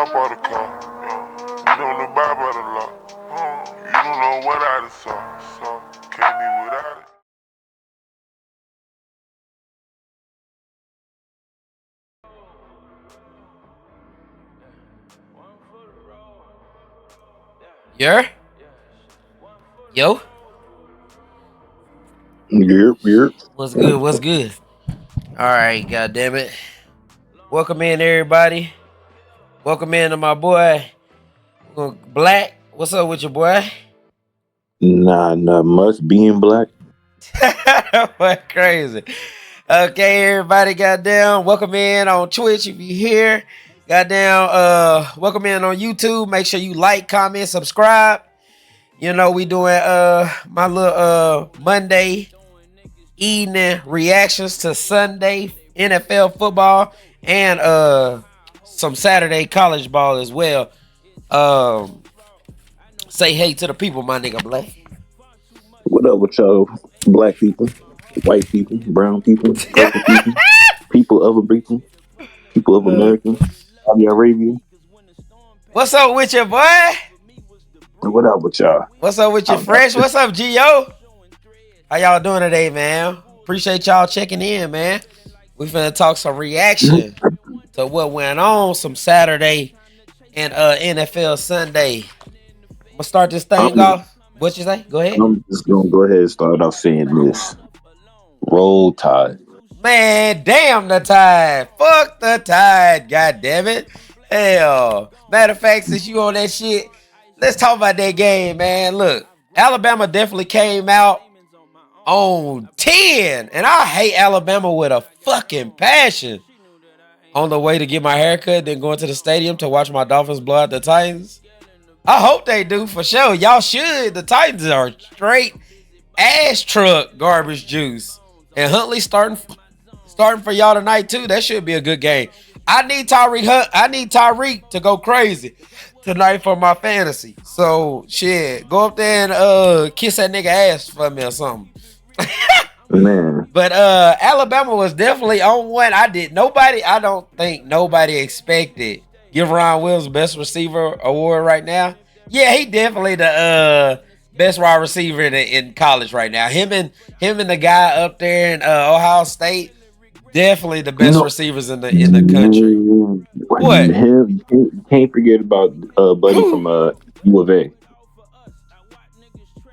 top of the car. You don't abide by the law. You don't know what I done saw. So, can't live without it. Yeah? Yo? Yep. What's good? What's good? Alright, goddamn it. Welcome in, everybody. Welcome in to my boy, Black. What's up with your boy? Nah, not much being black. What crazy. Okay, everybody, goddamn. Welcome in on Twitch if you here. Goddamn, welcome in on YouTube. Make sure you like, comment, subscribe. You know, we doing my little Monday evening reactions to Sunday NFL football and some Saturday college ball as well. Say hey to the people, my nigga Black. What up with y'all black people, white people, brown people, purple people, people of people, people of America, Saudi Arabia? What's up with you, boy? What up with y'all? What's up with you, How y'all Fresh? What's up, Gio? How y'all doing today, man? Appreciate y'all checking in, man. We finna talk some reaction to what went on some Saturday and NFL Sunday. I'm gonna start this thing I'm, off. What you say? Go ahead. I'm just gonna go ahead and start off saying this. Roll Tide. Man, damn the Tide. Fuck the Tide, god damn it. Hell. Matter of fact, since you on that shit, let's talk about that game, man. Look, Alabama definitely came out on 10. And I hate Alabama with a fucking passion. On the way to get my haircut, then going to the stadium to watch my Dolphins blow out the Titans. I hope they do for sure. Y'all should. The Titans are straight ass truck garbage juice. And Huntley starting for y'all tonight too. That should be a good game. I need Tyreek to go crazy tonight for my fantasy. So shit, go up there and kiss that nigga ass for me or something. Man, But Alabama was definitely on one. I don't think nobody expected give Ron Wills best receiver award right now. Yeah, he definitely the best wide receiver in college right now. Him and the guy up there in Ohio State, definitely the you best know, receivers in the country. What? you can't forget about Buddy Who? from U of A.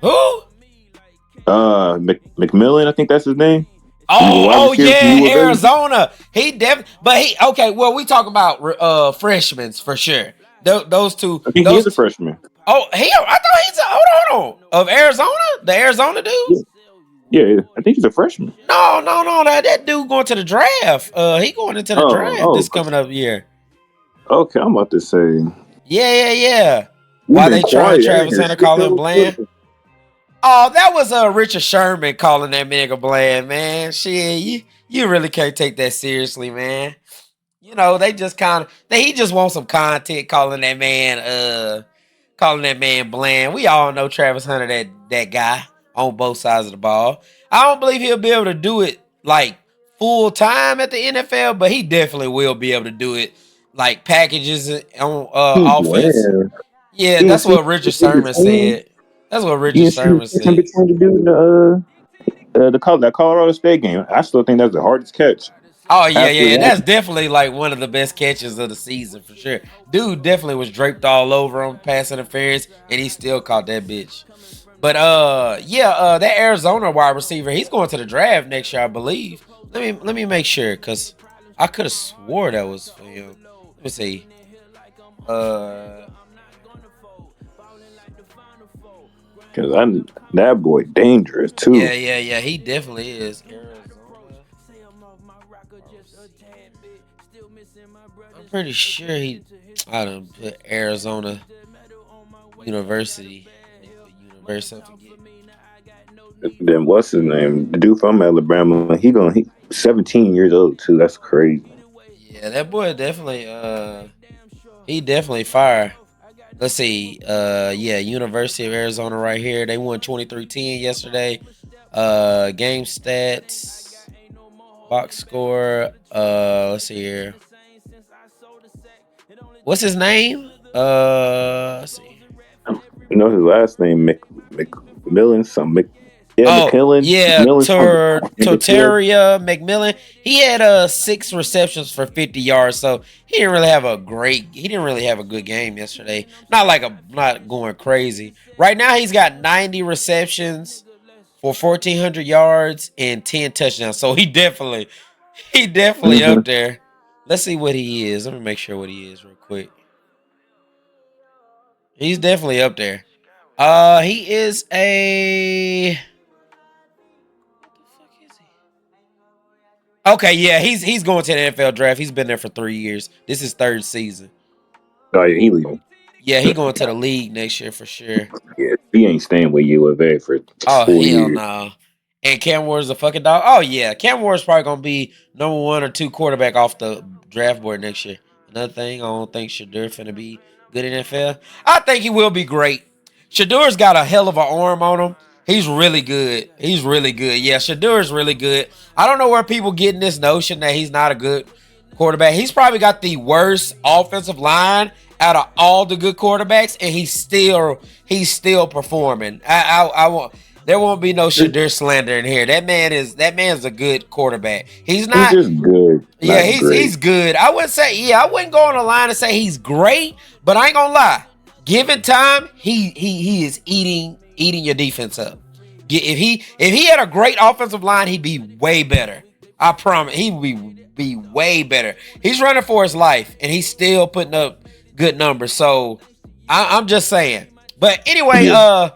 Who? McMillan, I think that's his name. He's a Oh, wide oh receiver from yeah, U of A. Arizona. But he okay. Well, we talk about freshmen for sure. Those two, I think he is a those. freshman. Oh, I thought he's hold on of Arizona, the Arizona dude. Yeah, yeah, I think he's a freshman. No, that dude going to the draft. He going into the draft Oh, this coming up year. okay. I'm about to say Yeah. you've Why been they trying quiet. I didn't Travis hear Hunter shit calling him from Bland? Twitter. Oh, that was Richard Sherman calling that nigga Bland, man. Shit, you really can't take that seriously, man. You know, they just he just wants some content calling that man Bland. We all know Travis Hunter, that guy on both sides of the ball. I don't believe he'll be able to do it like full time at the NFL, but he definitely will be able to do it like packages on offense. Bland. Yeah, You didn't that's see what Richard in Sherman between. said. That's what You Richard didn't see Sherman in said. between the dude in that Colorado State game. I still think that's the hardest catch. Oh yeah. Absolutely. That's definitely like one of the best catches of the season for sure. Dude definitely was draped all over him, pass interference, and he still caught that bitch. But that Arizona wide receiver, he's going to the draft next year, I believe. Let me make sure, cause I could have swore that was for him. Let me see. Uh, Because that boy dangerous too. yeah. He definitely is. Arizona. I'm pretty sure I don't put Arizona University. University. Then what's his name? The dude from Alabama. He 17 years old too. That's crazy. Yeah, that boy definitely he definitely fire. Let's see. Yeah, University of Arizona right here. They won 23-10 yesterday. Game stats, box score. Let's see here. What's his name? Let's see. You know his last name McMillan, some Oh yeah, McMillan, something. Torteria McMillan. He had 6 receptions for 50 yards, so he didn't really have a great. He didn't really have a good game yesterday. Not going crazy. Right now he's got 90 receptions for 1,400 yards and 10 touchdowns. So he definitely Mm-hmm. up there. Let's see what he is. Let me make sure what he is real quick. He's definitely up there. He is a. Okay, yeah, he's going to the NFL draft. He's been there for 3 years. This is third season. Oh yeah, he leaving. Yeah, he going to the league next year for sure. Yeah, he ain't staying with UFA for Oh 4 years. hell no. And Cam Ward's a fucking dog. Oh yeah, Cam Ward's probably gonna be number 1 or 2 quarterback off the draft board next year. Another thing, I don't think Shadeur finna be good in NFL. I think he will be great. Shadeur's got a hell of an arm on him. He's really good. He's really good. Yeah, Shadeur's really good. I don't know where people getting this notion that he's not a good quarterback. He's probably got the worst offensive line out of all the good quarterbacks, and he's still performing. I won't. There won't be no Shadur slander in here. That man's a good quarterback. He's He's not. just good, Yeah, not great. he's good. I wouldn't say. Yeah, I wouldn't go on the line and say he's great, but I ain't gonna lie. Given time, he is eating your defense up. If he had a great offensive line, he'd be way better. I promise, he would be way better. He's running for his life, and he's still putting up good numbers. So I'm just saying. But anyway, Yeah.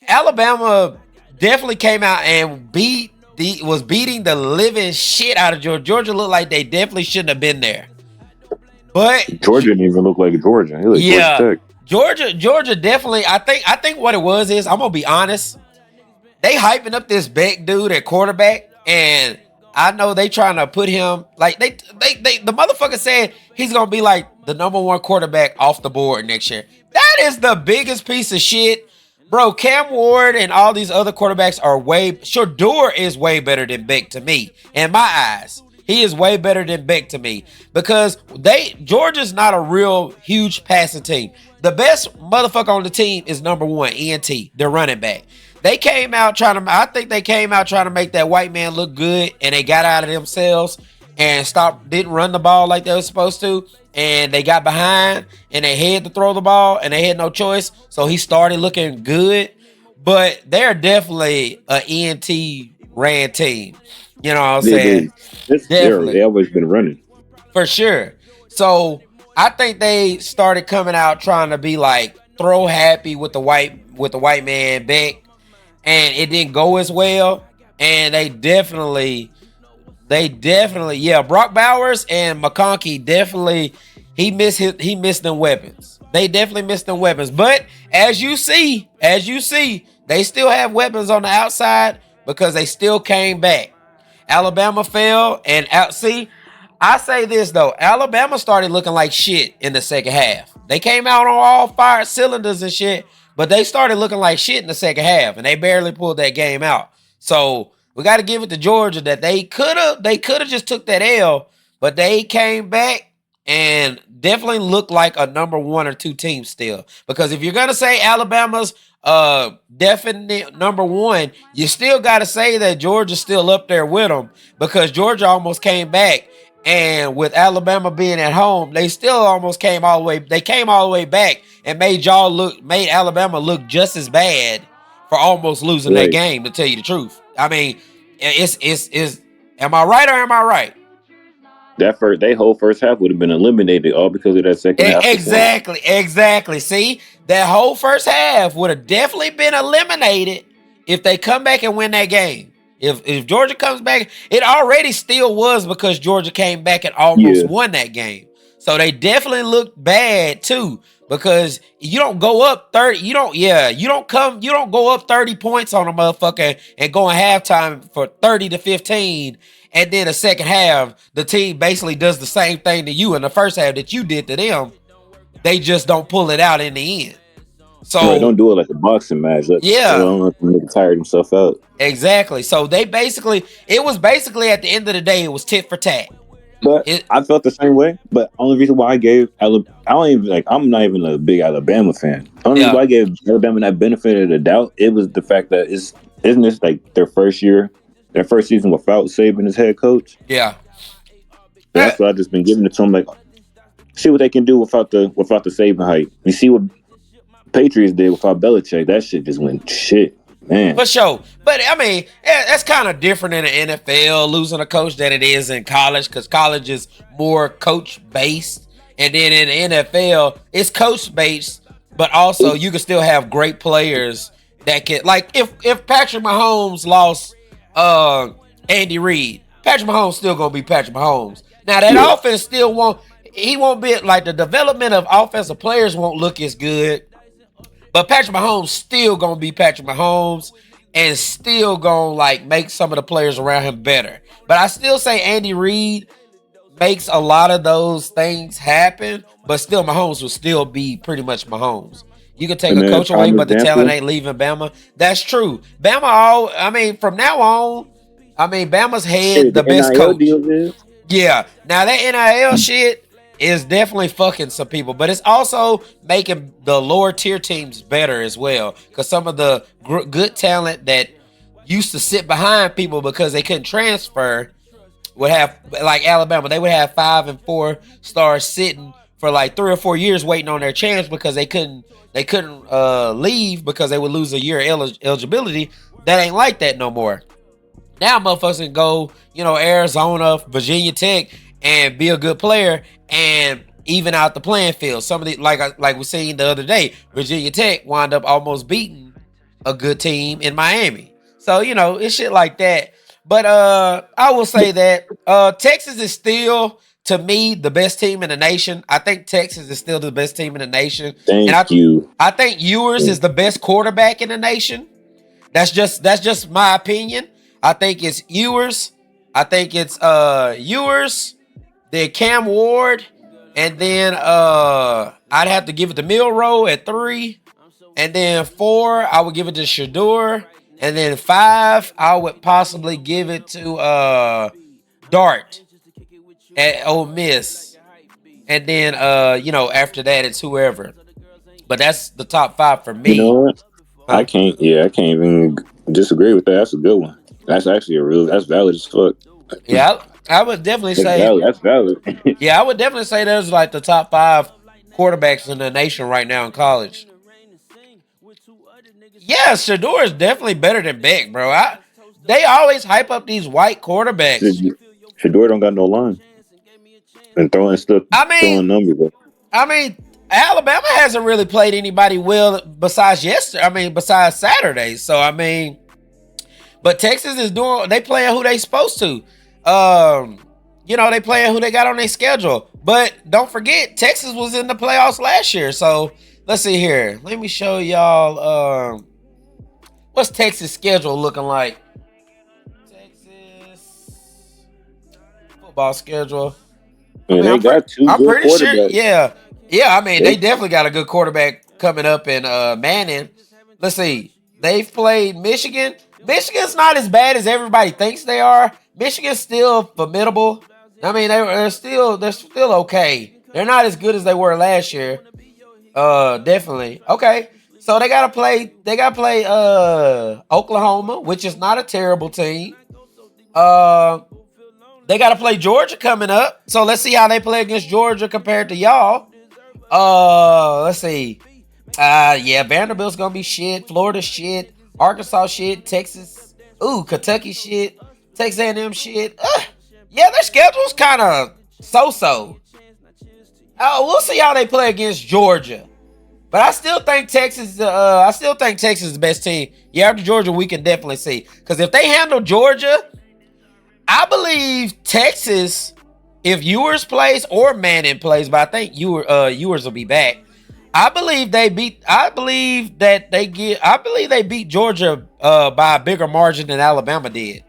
Alabama definitely came out and was beating the living shit out of Georgia. Georgia looked like they definitely shouldn't have been there. But Georgia didn't even look like Georgia. He looked yeah, Georgia Tech. Georgia definitely. I think what it was is, I'm gonna be honest. They hyping up this Beck dude at quarterback, and I know they trying to put him like they the motherfucker said he's gonna be like the number 1 quarterback off the board next year. That is the biggest piece of shit, bro. Cam Ward and all these other quarterbacks are Shador is way better than Beck to me in my eyes. He is way better than Beck to me because Georgia's not a real huge passing team. The best motherfucker on the team is number 1, ENT, the running back. I think they came out trying to make that white man look good, and they got out of themselves and didn't run the ball like they were supposed to, and they got behind, and they had to throw the ball, and they had no choice, so he started looking good. But they're definitely an ENT ran team. You know what I'm saying? Definitely. They always been running. For sure. So I think they started coming out trying to be like throw happy with the white man Beck, and it didn't go as well. And they definitely, yeah. Brock Bowers and McConkey definitely he missed them weapons. They definitely missed them weapons. But as you see, they still have weapons on the outside because they still came back. Alabama fell and out. See, I say this though, Alabama started looking like shit in the second half. They came out on all fired cylinders and shit, but they started looking like shit in the second half, and they barely pulled that game out. So we got to give it to Georgia that they could have just took that L, but they came back and definitely looked like a number 1 or 2 team still. Because if you're gonna say Alabama's definite number 1, you still got to say that Georgia's still up there with them, because Georgia almost came back, and with Alabama being at home, they still almost came all the way. They came all the way back and made Alabama look just as bad for almost losing that game. To tell you the truth, I mean, it's. Am I right or am I right? They whole first half would have been eliminated all because of that second half. Exactly. See, that whole first half would have definitely been eliminated if they come back and win that game. If Georgia comes back, it already still was because Georgia came back and almost won that game. So they definitely looked bad too, because you don't go up 30. You don't go up 30 points on a motherfucker and go in halftime for 30-15. And then the second half, the team basically does the same thing to you in the first half that you did to them. They just don't pull it out in the end. So don't do it like a boxing match. Don't let them tire himself out. Exactly. So it was basically at the end of the day, it was tit for tat. But It, I felt the same way. But only reason why I gave Alabama, I don't even like. I'm not even a big Alabama fan. Only reason yeah, why I gave Alabama that benefit of the doubt, it was the fact that isn't this like their first year, their first season without Saban as head coach. yeah. So that's what I just been giving it to them. Like, see what they can do without the Saban hype. You see what Patriots did without Belichick. That shit just went shit, man. For sure. But I mean, that's kind of different in the NFL losing a coach than it is in college, because college is more coach based. And then in the NFL, it's coach based, but also you can still have great players that can, like, if Patrick Mahomes lost Andy Reid, Patrick Mahomes still gonna be Patrick Mahomes. Now that Yeah, offense still won't be like, the development of offensive players won't look as good, but Patrick Mahomes still gonna be Patrick Mahomes and still gonna like make some of the players around him better. But I still say Andy Reid makes a lot of those things happen, but still Mahomes will still be pretty much Mahomes. You can take and a then coach away, prime but the talent example. ain't leaving Bama. That's true. I mean, from now on, I mean, Bama's had Shit, the the best NIL coach. deal is. Yeah. Now that NIL shit is definitely fucking some people, but it's also making the lower tier teams better as well. Because some of the good talent that used to sit behind people because they couldn't transfer would have, like Alabama, they would have 5 and 4 stars sitting for like 3 or 4 years waiting on their chance because they couldn't leave because they would lose a year eligibility. That ain't like that no more. Now motherfuckers can go, Arizona, Virginia Tech, and be a good player and even out the playing field. Some of the, like we seen the other day, Virginia Tech wound up almost beating a good team in Miami. So, it's shit like that. But I will say that Texas is still, to me, the best team in the nation. I think Texas is still the best team in the nation. And Thank you. I think Ewers is the best quarterback in the nation. That's just my opinion. I think it's Ewers. I think it's Ewers, then Cam Ward, and then I'd have to give it to Milrow at 3. And then 4, I would give it to Shador. And then 5, I would possibly give it to Dart at Ole Miss. And then after that it's whoever. But that's the top 5 for You know me. what? Huh? I can't even disagree with that. That's a good one. That's actually that's valid as fuck. Yeah, I would definitely That's say, valid. That's valid. yeah, I would definitely say there's like the top 5 quarterbacks in the nation right now in college. Yeah, Shador is definitely better than Beck, bro. They always hype up these white quarterbacks. Shador don't got no line and throwing stuff, I mean, throwing numbers. I mean, Alabama hasn't really played anybody well besides yesterday. I mean, besides Saturday. So I mean, but Texas is they playing who they supposed to. They playing who they got on their schedule. But don't forget, Texas was in the playoffs last year. So let's see here. Let me show y'all what's Texas schedule looking like. Texas football schedule. I And mean, they got two I'm good pretty sure. quarterbacks. Yeah. I mean, they definitely got a good quarterback coming up in Manning. Let's see. They've played Michigan. Michigan's not as bad as everybody thinks they are. Michigan's still formidable. I mean, they're still okay. They're not as good as they were last year. Definitely. Okay. So they gotta play Oklahoma, which is not a terrible team. They gotta play Georgia coming up. So let's see how they play against Georgia compared to y'all. Let's see. Yeah, Vanderbilt's gonna be shit. Florida shit. Arkansas shit. Texas. Kentucky shit. Texas A&M shit. Yeah, their schedule's kind of so-so. We'll see how they play against Georgia. But I still think Texas. Is the best team. Yeah, after Georgia, we can definitely see. Because if they handle Georgia, I believe Texas, if Ewers plays or Manning plays, but I think Ewers will be back. I believe they beat Georgia by a bigger margin than Alabama did.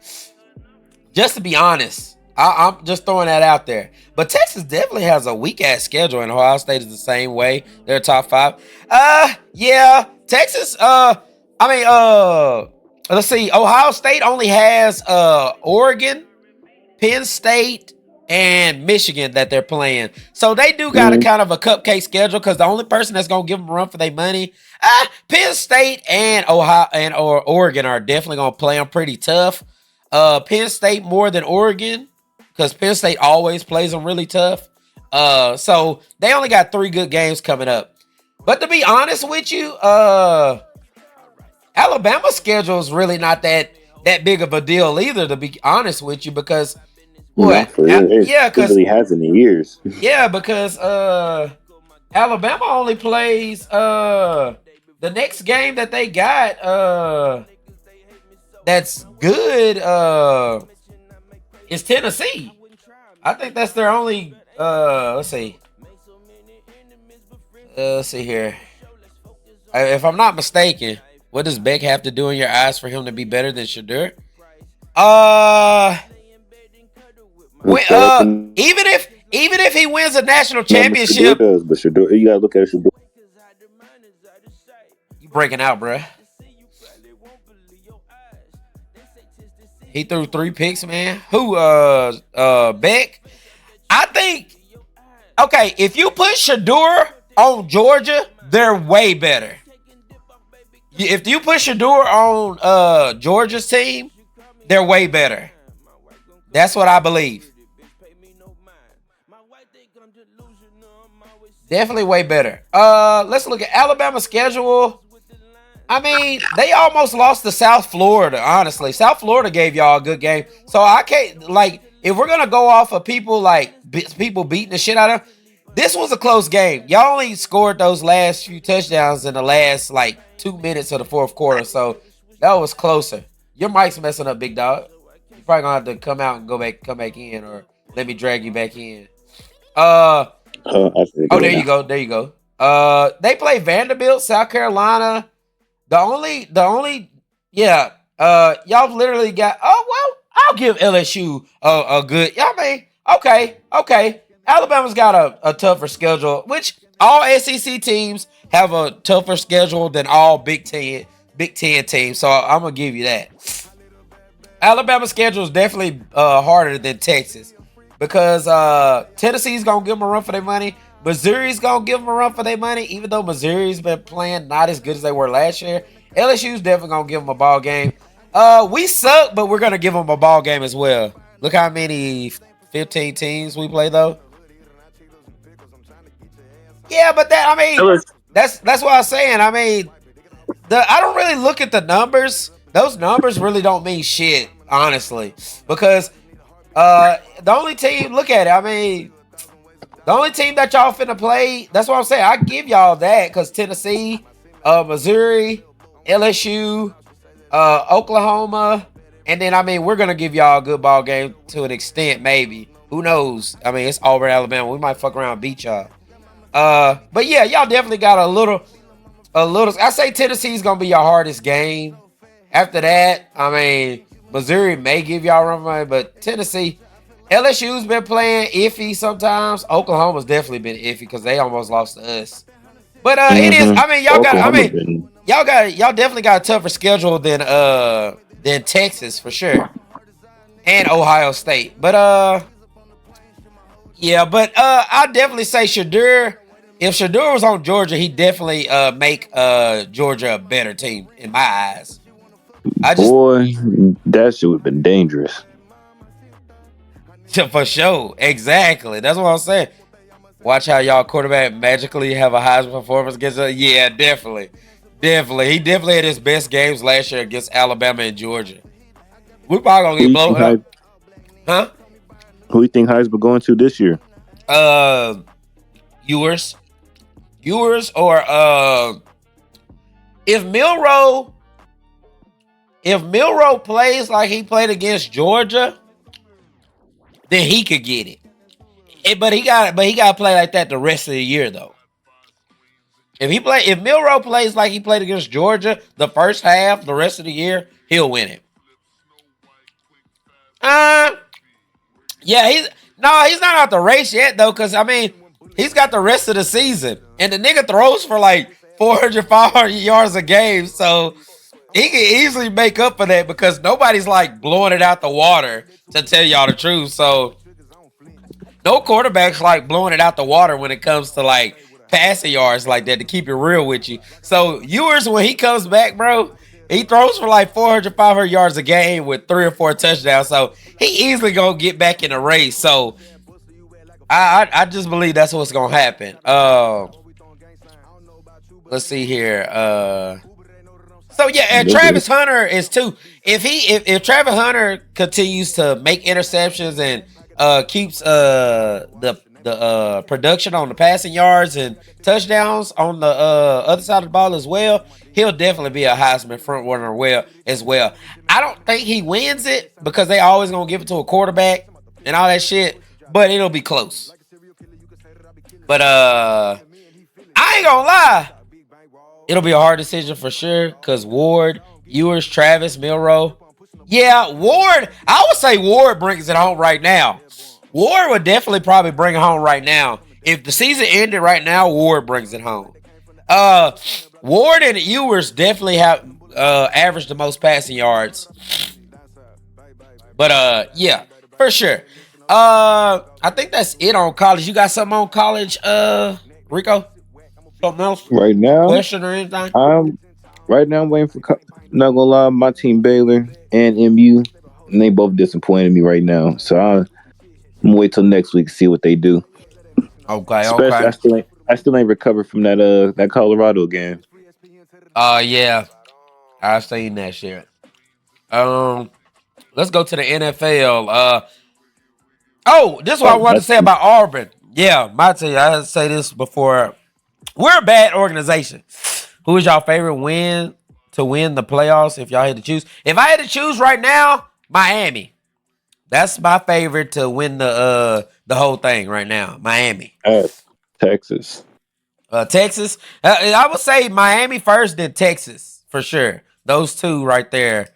Just to be honest, I'm just throwing that out there. But Texas definitely has a weak ass schedule, and Ohio State is the same way. They're top 5. Yeah, Texas. Let's see. Ohio State only has Oregon, Penn State, and Michigan that they're playing. So they do got a kind of a cupcake schedule because the only person that's gonna give them a run for their money, Penn State and Ohio or Oregon are definitely gonna play them pretty tough. Penn State more than Oregon because Penn State always plays them really tough. So they only got 3 good games coming up. But to be honest with you, Alabama's schedule is really not that big of a deal either, to be honest with you, because it really hasn't in years. Yeah, because Alabama only plays the next game that they got that's good is Tennessee. I think that's their only let's see here. If I'm not mistaken, what does Beck have to do in your eyes for him to be better than Shedeur? Even if he wins a national championship, Shedeur does, but Shedeur, you gotta look at Shedeur. You breaking out, bruh. He threw 3 picks, man. Who? Beck. I think. Okay, if you put Shedeur on Georgia, they're way better. If you put Shedeur on Georgia's team, they're way better. That's what I believe. Definitely way better. Let's look at Alabama's schedule. I mean, they almost lost to South Florida, honestly. South Florida gave y'all a good game. So I can't, like, if we're going to go off of people beating the shit out of them, this was a close game. Y'all only scored those last few touchdowns in the last, 2 minutes of the fourth quarter. So that was closer. Your mic's messing up, big dog. You're probably going to have to come out and come back in, or let me drag you back in. There you go. They play Vanderbilt, South Carolina. Y'all literally got. I'll give LSU a good. Okay. Alabama's got a tougher schedule, which all SEC teams have a tougher schedule than all Big Ten teams. So I'm gonna give you that. Alabama's schedule is definitely harder than Texas because Tennessee's gonna give them a run for their money. Missouri's gonna give them a run for their money, even though Missouri's been playing not as good as they were last year. LSU's definitely gonna give them a ball game. We suck, but we're gonna give them a ball game as well. Look how many 15 teams we play though. Yeah, but that's what I was saying. I mean, I don't really look at the numbers. Those numbers really don't mean shit, honestly, because the only team. Look at it. I mean. The only team that y'all finna play, that's what I'm saying. I give y'all that because Tennessee, Missouri, LSU, Oklahoma, and then, we're going to give y'all a good ball game to an extent, maybe. Who knows? It's Auburn, Alabama. We might fuck around and beat y'all. But, yeah, y'all definitely got a little. I say Tennessee's going to be your hardest game. After that, Missouri may give y'all a run, but Tennessee... LSU's been playing iffy sometimes. Oklahoma's definitely been iffy because they almost lost to us. But it is. Y'all definitely got a tougher schedule than Texas for sure, and Ohio State. But I definitely say Shedeur. If Shedeur was on Georgia, he'd definitely make Georgia a better team in my eyes. That shit would have been dangerous. For sure. Exactly. That's what I'm saying. Watch how y'all quarterback magically have a Heisman performance against us. Yeah, definitely. He definitely had his best games last year against Alabama and Georgia. We're probably going to get blown up. Huh? Who do you think Heisman going to this year? Ewers or if Milroe plays like he played against Georgia, then he could get it. But he got to play like that the rest of the year, though. If Milroe plays like he played against Georgia the first half, the rest of the year, he'll win it. He's not out the race yet though, because he's got the rest of the season, and the nigga throws for 400, 500 yards a game, so he can easily make up for that because nobody's blowing it out the water, to tell y'all the truth. So No quarterbacks like blowing it out the water when it comes to like passing yards like that, to keep it real with you. So Ewers, when he comes back, bro, he throws for like 400, 500 yards a game with 3 or 4 touchdowns. So he easily gonna get back in the race. So I just believe that's what's gonna happen. Let's see here. So yeah, and Travis Hunter is too. If Travis Hunter continues to make interceptions and keeps the production on the passing yards and touchdowns on the other side of the ball as well, he'll definitely be a Heisman front runner as well. I don't think he wins it because they always gonna give it to a quarterback and all that shit, but it'll be close. But I ain't gonna lie, it'll be a hard decision for sure because Ward, Ewers, Travis, Milroe. Yeah, Ward, I would say Ward brings it home right now. Ward would definitely probably bring it home right now. If the season ended right now, Ward brings it home. Ward and Ewers definitely have averaged the most passing yards. But yeah, for sure. I think that's it on college. You got something on college, Rico? Something else? Right now, Question or anything? I'm waiting for. Not gonna lie, my team Baylor and MU, and they both disappointed me right now. So I'm gonna wait till next week to see what they do. Okay. Especially, I still ain't recovered from that Colorado game. Yeah, I've seen that shit. Let's go to the NFL. This is what I wanted to say about Auburn. Yeah, my team. I had to say this before. We're a bad organization. Who is y'all favorite win to win the playoffs? If y'all had to choose, if I had to choose right now, Miami. That's my favorite to win the whole thing right now. Miami. Texas. Texas. I would say Miami first, then Texas for sure. Those two right there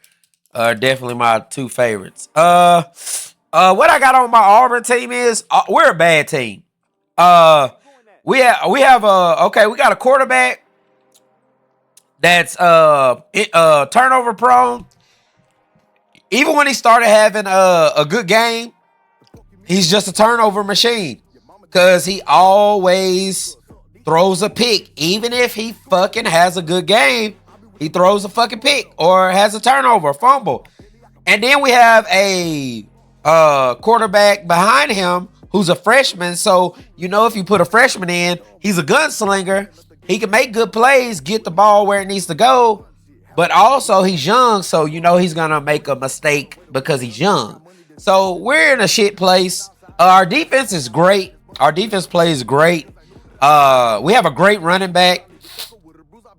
are definitely my two favorites. What I got on my Auburn team is we're a bad team. We have we got a quarterback that's turnover prone. Even when he started having a good game, he's just a turnover machine because he always throws a pick. Even if he fucking has a good game, he throws a fucking pick or has a turnover, fumble. And then we have a quarterback behind him who's a freshman. So, if you put a freshman in, he's a gunslinger. He can make good plays, get the ball where it needs to go. But also, he's young, so he's going to make a mistake because he's young. So, we're in a shit place. Our defense is great. Our defense plays great. We have a great running back.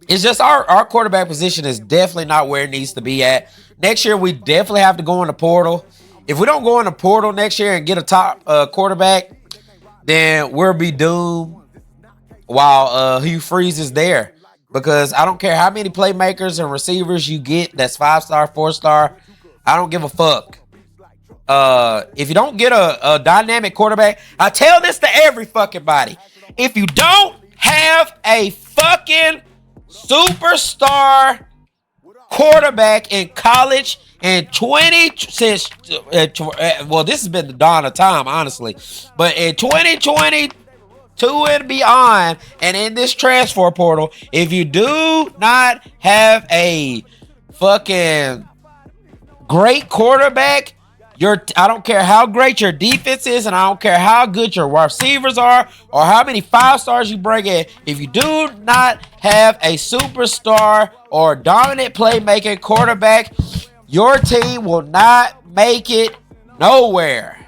It's just our quarterback position is definitely not where it needs to be at. Next year, we definitely have to go in the portal. If we don't go in the portal next year and get a top quarterback, then we'll be doomed while Hugh Freeze is there. Because I don't care how many playmakers and receivers you get that's 5-star, 4-star. I don't give a fuck. If you don't get a dynamic quarterback, I tell this to every fucking body. If you don't have a fucking superstar quarterback in college in this has been the dawn of time, honestly. But in 2022 and beyond, and in this transfer portal, if you do not have a fucking great quarterback, I don't care how great your defense is, and I don't care how good your receivers are, or how many 5-stars you bring in. If you do not have a superstar or dominant playmaking quarterback, your team will not make it nowhere.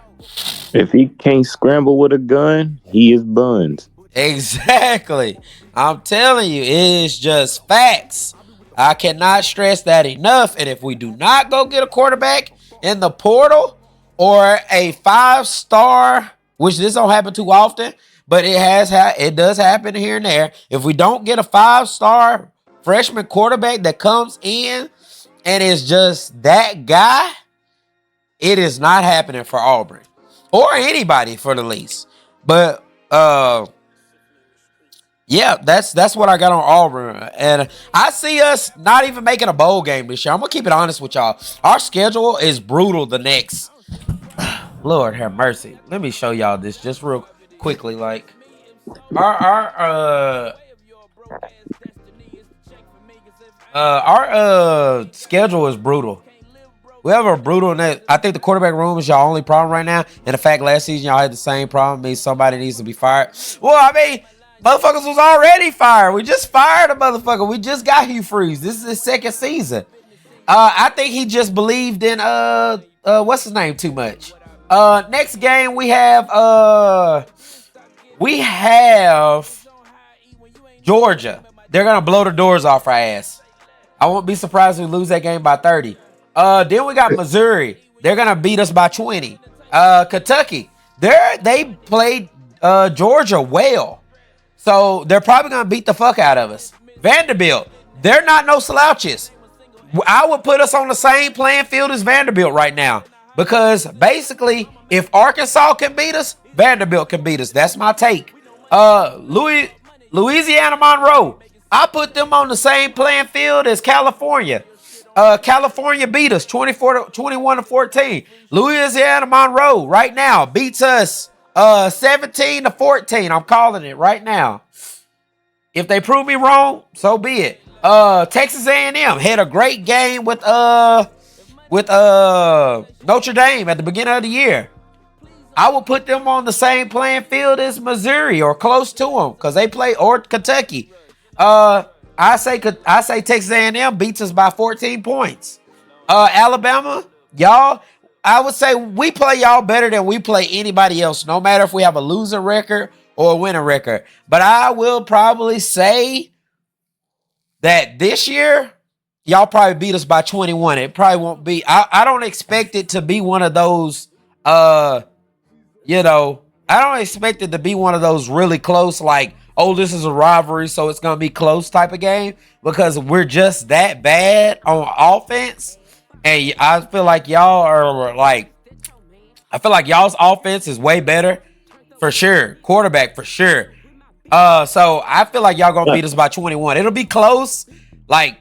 If he can't scramble with a gun, he is bunned. Exactly. I'm telling you, it is just facts. I cannot stress that enough. And if we do not go get a quarterback in the portal or a 5-star, which this don't happen too often, but it does happen here and there. If we don't get a 5-star freshman quarterback that comes in and is just that guy, it is not happening for Auburn or anybody for the least. But yeah, that's what I got on Auburn. And I see us not even making a bowl game this year. I'm going to keep it honest with y'all. Our schedule is brutal the next Lord have mercy. Let me show y'all this just real quickly. Like our schedule is brutal. We have a brutal net. I think the quarterback room is y'all only problem right now. And the fact last season y'all had the same problem means somebody needs to be fired. Well, I mean, motherfuckers was already fired. We just fired a motherfucker. We just got Hugh Freeze. This is his second season. I think he just believed in what's his name too much. Next game we have Georgia. They're gonna blow the doors off our ass. I won't be surprised if we lose that game by 30. Then we got Missouri. They're gonna beat us by 20. Kentucky. They played Georgia well. So they're probably gonna beat the fuck out of us. Vanderbilt. They're not no slouches. I would put us on the same playing field as Vanderbilt right now. Because basically, if Arkansas can beat us, Vanderbilt can beat us. That's my take. Louisiana Monroe. I put them on the same playing field as California. California beat us 21-14. Louisiana Monroe right now beats us 17-14. I'm calling it right now. If they prove me wrong, so be it. Texas A&M had a great game with Notre Dame at the beginning of the year. I will put them on the same playing field as Missouri or close to them because they play, or Kentucky. I say Texas A&M beats us by 14 points. Alabama, y'all, I would say we play y'all better than we play anybody else, no matter if we have a losing record or a winning record. But I will probably say that this year, y'all probably beat us by 21. It probably won't be. I don't expect it to be one of those, I don't expect it to be one of those really close, like, oh, this is a rivalry, so it's going to be close type of game, because we're just that bad on offense. And I feel like y'all are I feel like y'all's offense is way better for sure. Quarterback for sure. So I feel like y'all gonna beat us by 21. It'll be close, like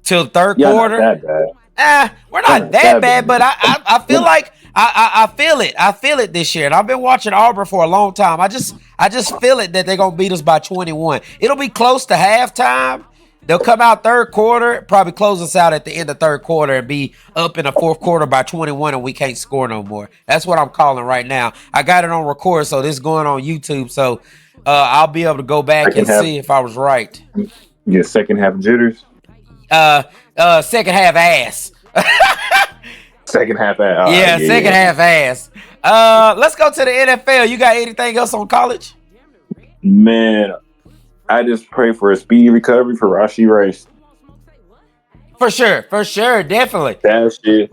till third quarter. Not that bad. We're not that bad, but I feel like I feel it. I feel it this year, and I've been watching Auburn for a long time. I just feel it that they're gonna beat us by 21. It'll be close to halftime. They'll come out third quarter, probably close us out at the end of third quarter and be up in the fourth quarter by 21, and we can't score no more. That's what I'm calling right now. I got it on record, so this is going on YouTube, so I'll be able to go back and see if I was right. Yeah, second half jitters. Second half ass. Second half ass. Second half ass. Let's go to the NFL. You got anything else on college? Man, I just pray for a speedy recovery for Rashee Rice. For sure, definitely. That shit.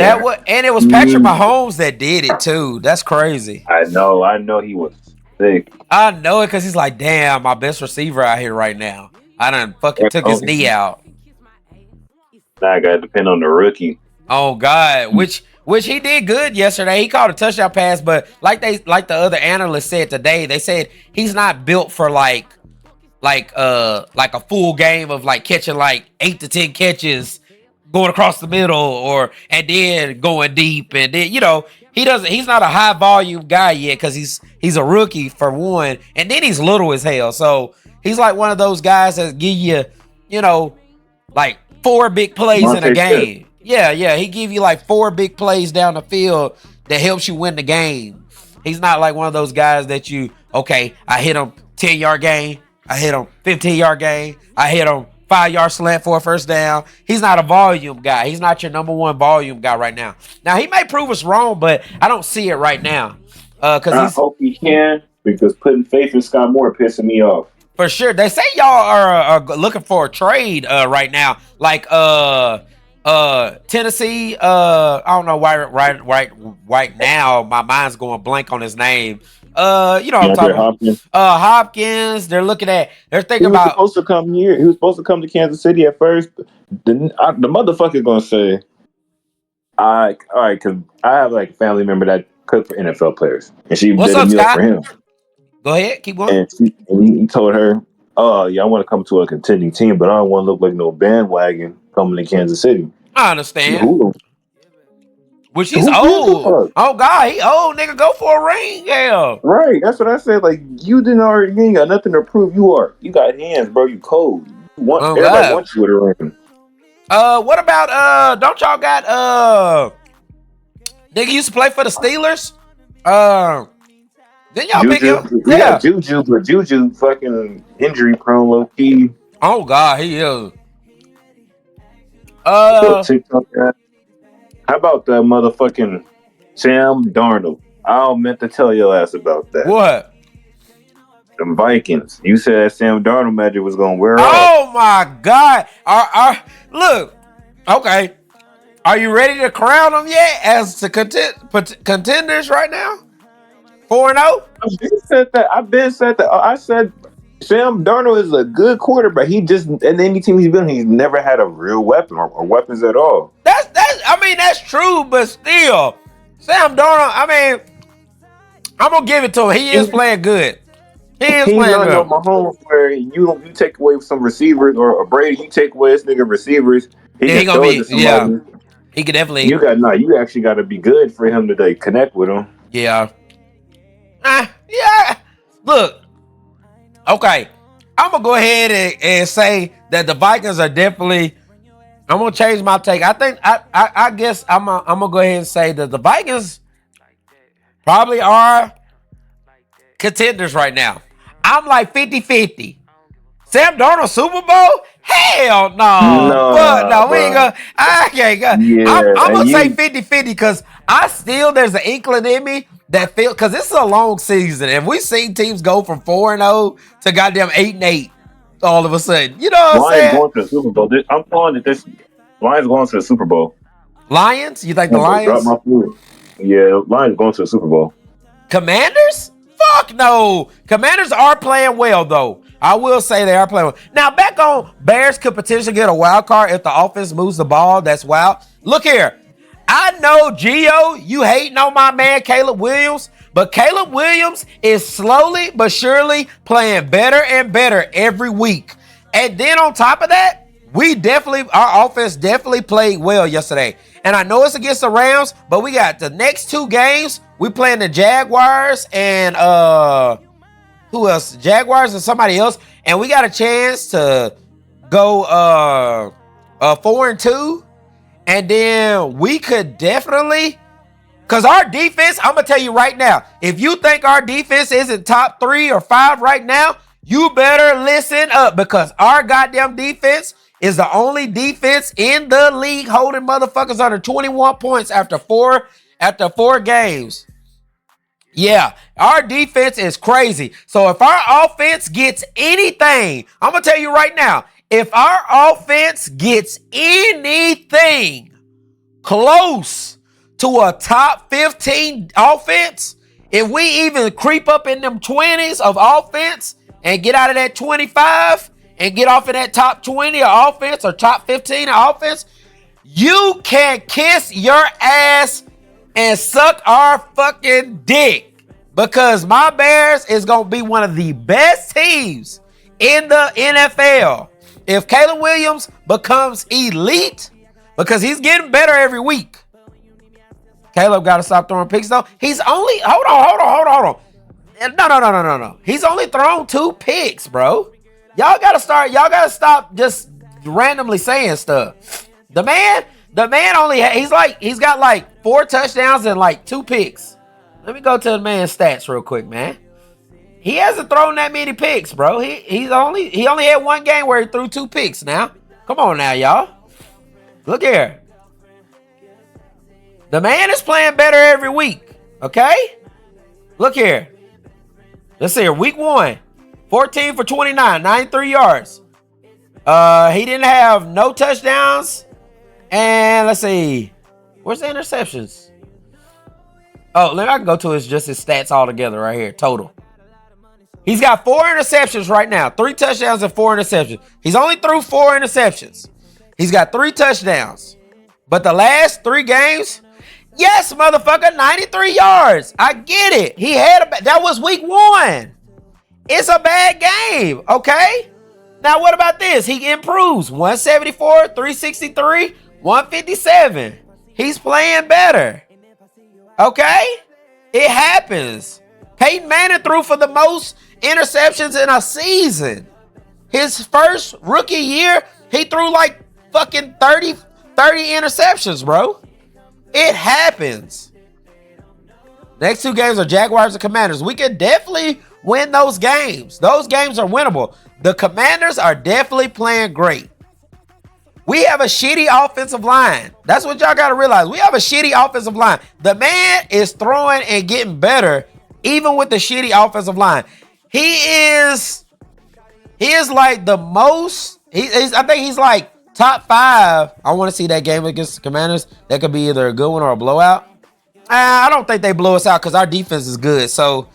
And it was Patrick Mahomes that did it too. That's crazy. I know he was sick. I know it because he's like, damn, my best receiver out here right now. I done fucking took his knee out. Now I gotta depend on the rookie. Oh God, which he did good yesterday. He caught a touchdown pass, but like the other analysts said today, they said he's not built for like a full game of like catching like 8 to 10 catches, going across the middle and then going deep, and then he's not a high volume guy yet because he's a rookie for one, and then he's little as hell. So he's like one of those guys that give you like 4 big plays in a game. Yeah, he give you like 4 big plays down the field that helps you win the game. He's not like one of those guys that I hit him 10-yard game, I hit him 15-yard game, I hit him 5-yard slant for a first down. He's not a volume guy. He's not your number one volume guy right now. Now, he may prove us wrong, but I don't see it right now. I hope he can, because putting faith in Scott Moore pissing me off. For sure. They say y'all are looking for a trade right now. Like Tennessee, I don't know why right now my mind's going blank on his name. What I'm talking Hopkins. about. Hopkins. They're thinking about. He was supposed to come here. He was supposed to come to Kansas City at first. The motherfucker's gonna say, all right, because I have like a family member that cooked for NFL players, and she did a meal for him. Go ahead, keep going. And he told her, "Oh, yeah, I want to come to a contending team, but I don't want to look like no bandwagon coming to Kansas City." I understand. Which he's old. Oh God, he old, nigga. Go for a ring, yeah. Right, that's what I said. Like you ain't got nothing to prove. You got hands, bro. You cold. Everybody wants you with a ring. What about don't y'all got nigga used to play for the Steelers? Then y'all pick him? Yeah, Juju, but Juju fucking injury prone, low key. Oh God, he is. TikTok guy. How about that motherfucking Sam Darnold? I meant to tell your ass about that. What? The Vikings. You said that Sam Darnold magic was gonna wear off. Oh my God! Look. Okay. Are you ready to crown them yet as to contenders right now? 4-0. I've been said that. I said Sam Darnold is a good quarterback. He just in any team he's been, he's never had a real weapon or weapons at all. That's true, but still, Sam Darnold. I mean, I'm gonna give it to him. He is playing good. He's playing good. Mahomes, where you take away some receivers or Brady, you take away this nigga receivers. He gonna be He could definitely. You actually got to be good for him to connect with him. Yeah. Yeah. Look. Okay. I'm gonna go ahead and say that the Vikings are definitely. I'm gonna change my take. I think I guess I'm gonna go ahead and say that the Vikings probably are contenders right now. I'm like 50-50. Sam Darnold Super Bowl? Hell no. We ain't gonna. I can't go. Yeah, I'm gonna say 50-50 because there's an inkling in me that feel because this is a long season and we've seen teams go from 4-0 to goddamn 8-8 all of a sudden. You know what I'm saying? Going to the Super Bowl. I'm calling it this. Lions going to the Super Bowl. Lions? You think the Lions? Drop my food. Yeah, Lions going to the Super Bowl. Commanders? Fuck no. Commanders are playing well though. I will say they are playing well. Now back on Bears could potentially get a wild card if the offense moves the ball. That's wild. Look here. I know, Gio, you hating on my man Caleb Williams, but Caleb Williams is slowly but surely playing better and better every week. And then on top of that, our offense definitely played well yesterday. And I know it's against the Rams, but we got the next two games. We playing the Jaguars and who else? Jaguars and somebody else. And we got a chance to go 4-2. And then we could definitely, because our defense, I'm going to tell you right now, if you think our defense isn't top 3 or 5 right now, you better listen up because our goddamn defense is the only defense in the league holding motherfuckers under 21 points after four games. Yeah, our defense is crazy. So if our offense gets anything, I'm going to tell you right now, if our offense gets anything close to a top 15 offense, if we even creep up in them 20s of offense and get out of that 25 and get off of that top 20 of offense or top 15 of offense, you can kiss your ass and suck our fucking dick because my Bears is going to be one of the best teams in the NFL. If Caleb Williams becomes elite, because he's getting better every week. Caleb got to stop throwing picks though. He's only, hold on. No. He's only thrown 2 picks, bro. Y'all got to stop just randomly saying stuff. The man he's got like 4 touchdowns and like 2 picks. Let me go to the man's stats real quick, man. He hasn't thrown that many picks, bro. He only had 1 game where he threw 2 picks now. Come on now, y'all. Look here. The man is playing better every week. Okay? Look here. Let's see here. Week 1. 14 for 29. 93 yards. He didn't have no touchdowns. And let's see. Where's the interceptions? Oh, I can go to his stats all together right here. Total. He's got 4 interceptions right now. 3 touchdowns and 4 interceptions. He's only threw 4 interceptions. He's got 3 touchdowns. But the last 3 games, yes, motherfucker, 93 yards. I get it. That was week 1. It's a bad game, okay? Now, what about this? He improves. 174, 363, 157. He's playing better. Okay? It happens. Peyton Manning threw for the most interceptions in a season. His first rookie year, he threw like fucking 30 interceptions, bro. It happens. Next two games are Jaguars and Commanders. We could definitely win those games. Those games are winnable. The Commanders are definitely playing great. We have a shitty offensive line. That's what y'all got to realize. We have a shitty offensive line. The man is throwing and getting better even with the shitty offensive line. He is like the most. I think he's like top 5. I want to see that game against the Commanders. That could be either a good one or a blowout. I don't think they blow us out because our defense is good. So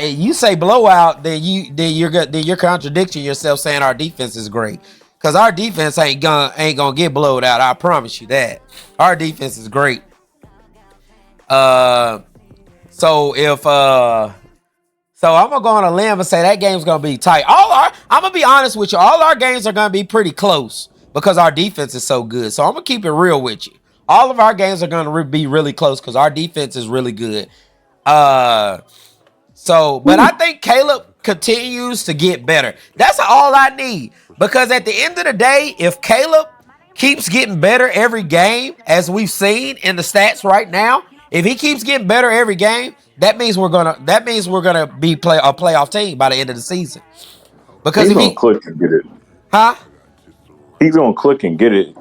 you say blowout, then you're contradicting yourself saying our defense is great. Because our defense ain't gonna get blowed out. I promise you that. Our defense is great. So I'm gonna go on a limb and say that game's gonna be tight. I'm gonna be honest with you. All our games are gonna be pretty close because our defense is so good. So I'm gonna keep it real with you. All of our games are gonna be really close because our defense is really good. But I think Caleb continues to get better. That's all I need. Because at the end of the day, if Caleb keeps getting better every game, as we've seen in the stats right now, if he keeps getting better every game, that means we're gonna be a playoff team by the end of the season. Because he's gonna click and get it. Huh? He's gonna click and get it.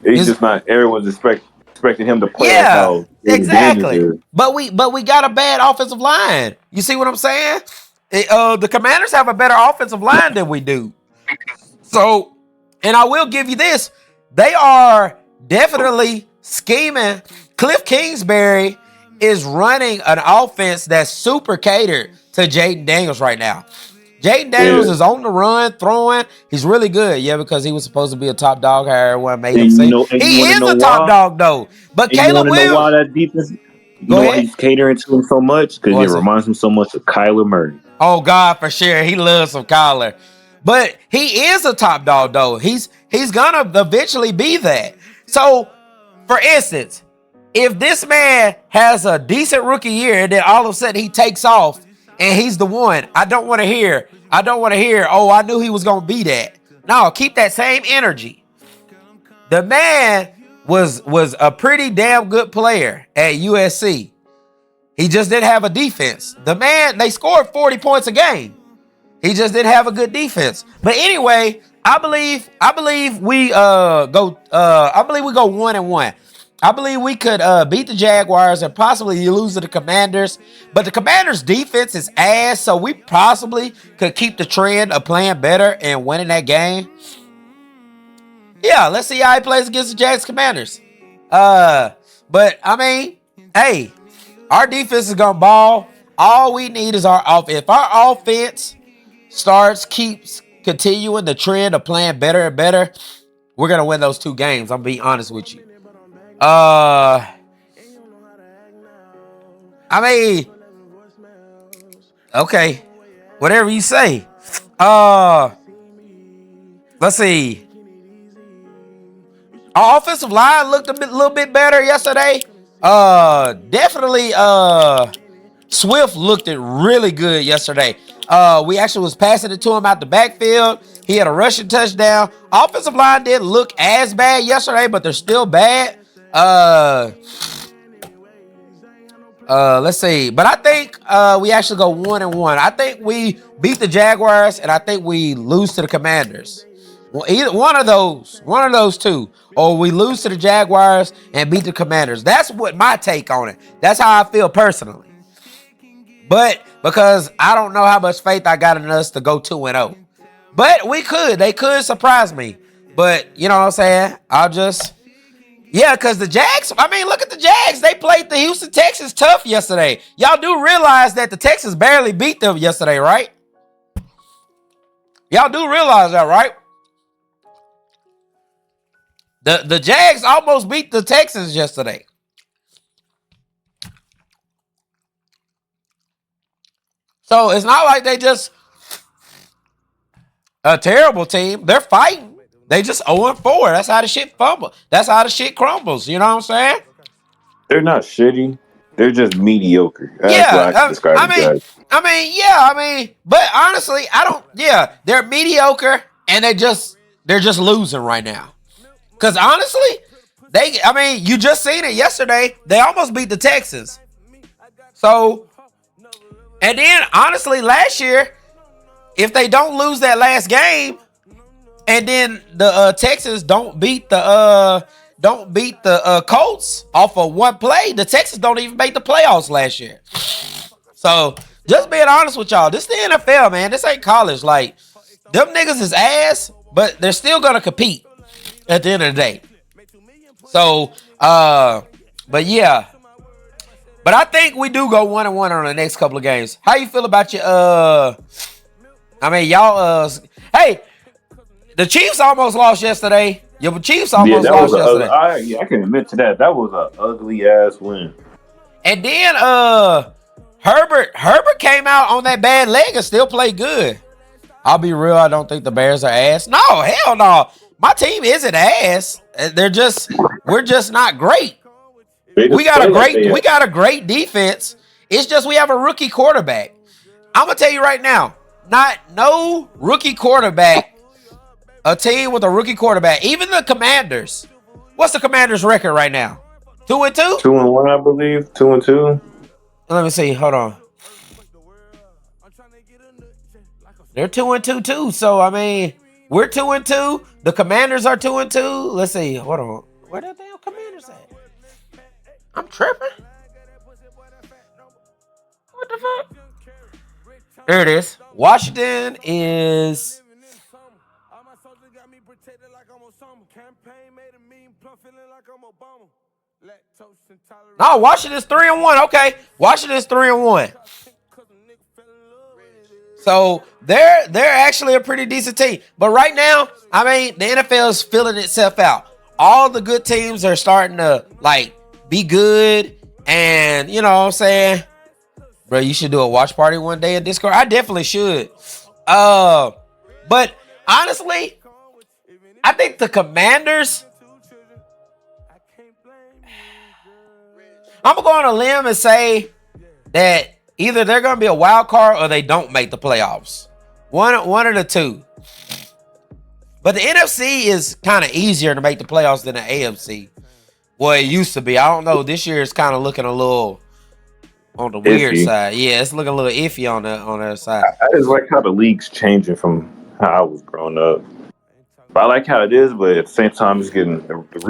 He's just not everyone's expecting him to play. Yeah, exactly. But we got a bad offensive line. You see what I'm saying? The Commanders have a better offensive line than we do. So, and I will give you this. They are definitely scheming. Cliff Kingsbury is running an offense that's super catered to Jayden Daniels right now. Jayden Daniels is on the run, throwing. He's really good. Yeah, because he was supposed to be a top dog. Everyone made him say he is a top dog, though. But Caleb Williams. Know why that defense? You know why he's catering to him so much? Because it reminds him so much of Kyler Murray. Oh, God, for sure. He loves some Kyler. But he is a top dog, though. He's gonna eventually be that. So, for instance, if this man has a decent rookie year and then all of a sudden he takes off and he's the one, I don't want to hear, oh, I knew he was gonna be that. No, keep that same energy. The man was a pretty damn good player at USC. He just didn't have a defense. The man, they scored 40 points a game. He just didn't have a good defense. But anyway, I believe we go 1-1. I believe we could beat the Jaguars and possibly lose to the Commanders. But the Commanders' defense is ass, so we possibly could keep the trend of playing better and winning that game. Yeah, let's see how he plays against the Jags Commanders. But I mean, hey, our defense is gonna ball. All we need is our offense. If our offense keeps continuing the trend of playing better and better, we're gonna win those 2 games. I'm being honest with you. I mean, okay, whatever you say. Let's see. Our offensive line looked a little bit better yesterday. Definitely. Swift looked it really good yesterday. We actually was passing it to him out the backfield. He had a rushing touchdown. Offensive line didn't look as bad yesterday, but they're still bad. Let's see. But I think we actually go 1-1. I think we beat the Jaguars, and I think we lose to the Commanders. Well, either one of those 2, or we lose to the Jaguars and beat the Commanders. That's what my take on it. That's how I feel personally. But because I don't know how much faith I got in us to go 2-0. But they could surprise me. But you know what I'm saying? Because the Jags, I mean, look at the Jags. They played the Houston Texans tough yesterday. Y'all do realize that the Texans barely beat them yesterday, right? Y'all do realize that, right? The Jags almost beat the Texans yesterday. So it's not like they just a terrible team. They're fighting. They just 0-4. That's how the shit fumble. That's how the shit crumbles. You know what I'm saying? They're not shitty. They're just mediocre. That's Yeah, why I describe them guys. I mean, but honestly, I don't. Yeah, they're mediocre, and they're just losing right now. Cause honestly, you just seen it yesterday. They almost beat the Texans. So, and then honestly, last year, if they don't lose that last game, and then the Texans don't beat the Colts off of one play, the Texans don't even make the playoffs last year. So, just being honest with y'all, this is the NFL, man. This ain't college. Like, them niggas is ass, but they're still gonna compete at the end of the day. So, but yeah. But I think we do go 1-1 on the next couple of games. How you feel about your y'all hey, the Chiefs almost lost yesterday. Your Chiefs almost lost yesterday. I can admit to that. That was an ugly ass win. And then Herbert came out on that bad leg and still played good. I'll be real, I don't think the Bears are ass. No, hell no. My team isn't ass. We're just not great. We got a great defense. It's just we have a rookie quarterback. I'm gonna tell you right now, no rookie quarterback. A team with a rookie quarterback, even the Commanders. What's the Commanders' record right now? 2-2? 2-1, I believe. 2-2. Let me see. Hold on. They're 2-2 too. So I mean, we're 2-2. The Commanders are 2-2. Let's see. Hold on. Where the damn Commanders at? I'm tripping. What the fuck? There it is. Washington is. No, Washington's 3-1. Okay, Washington's 3-1. So they're actually a pretty decent team. But right now, I mean, the NFL is filling itself out. All the good teams are starting to be good, and you know what I'm saying, bro. You should do a watch party one day in Discord. I definitely should. But honestly, I think the Commanders. I'm gonna go on a limb and say that either they're gonna be a wild card or they don't make the playoffs. One of the two. But the NFC is kind of easier to make the playoffs than the AFC. Well, it used to be. I don't know. This year it's kind of looking a little on the weird side. Yeah, it's looking a little iffy on that side. I just like how the league's changing from how I was growing up. But I like how it is, but at the same time, it's getting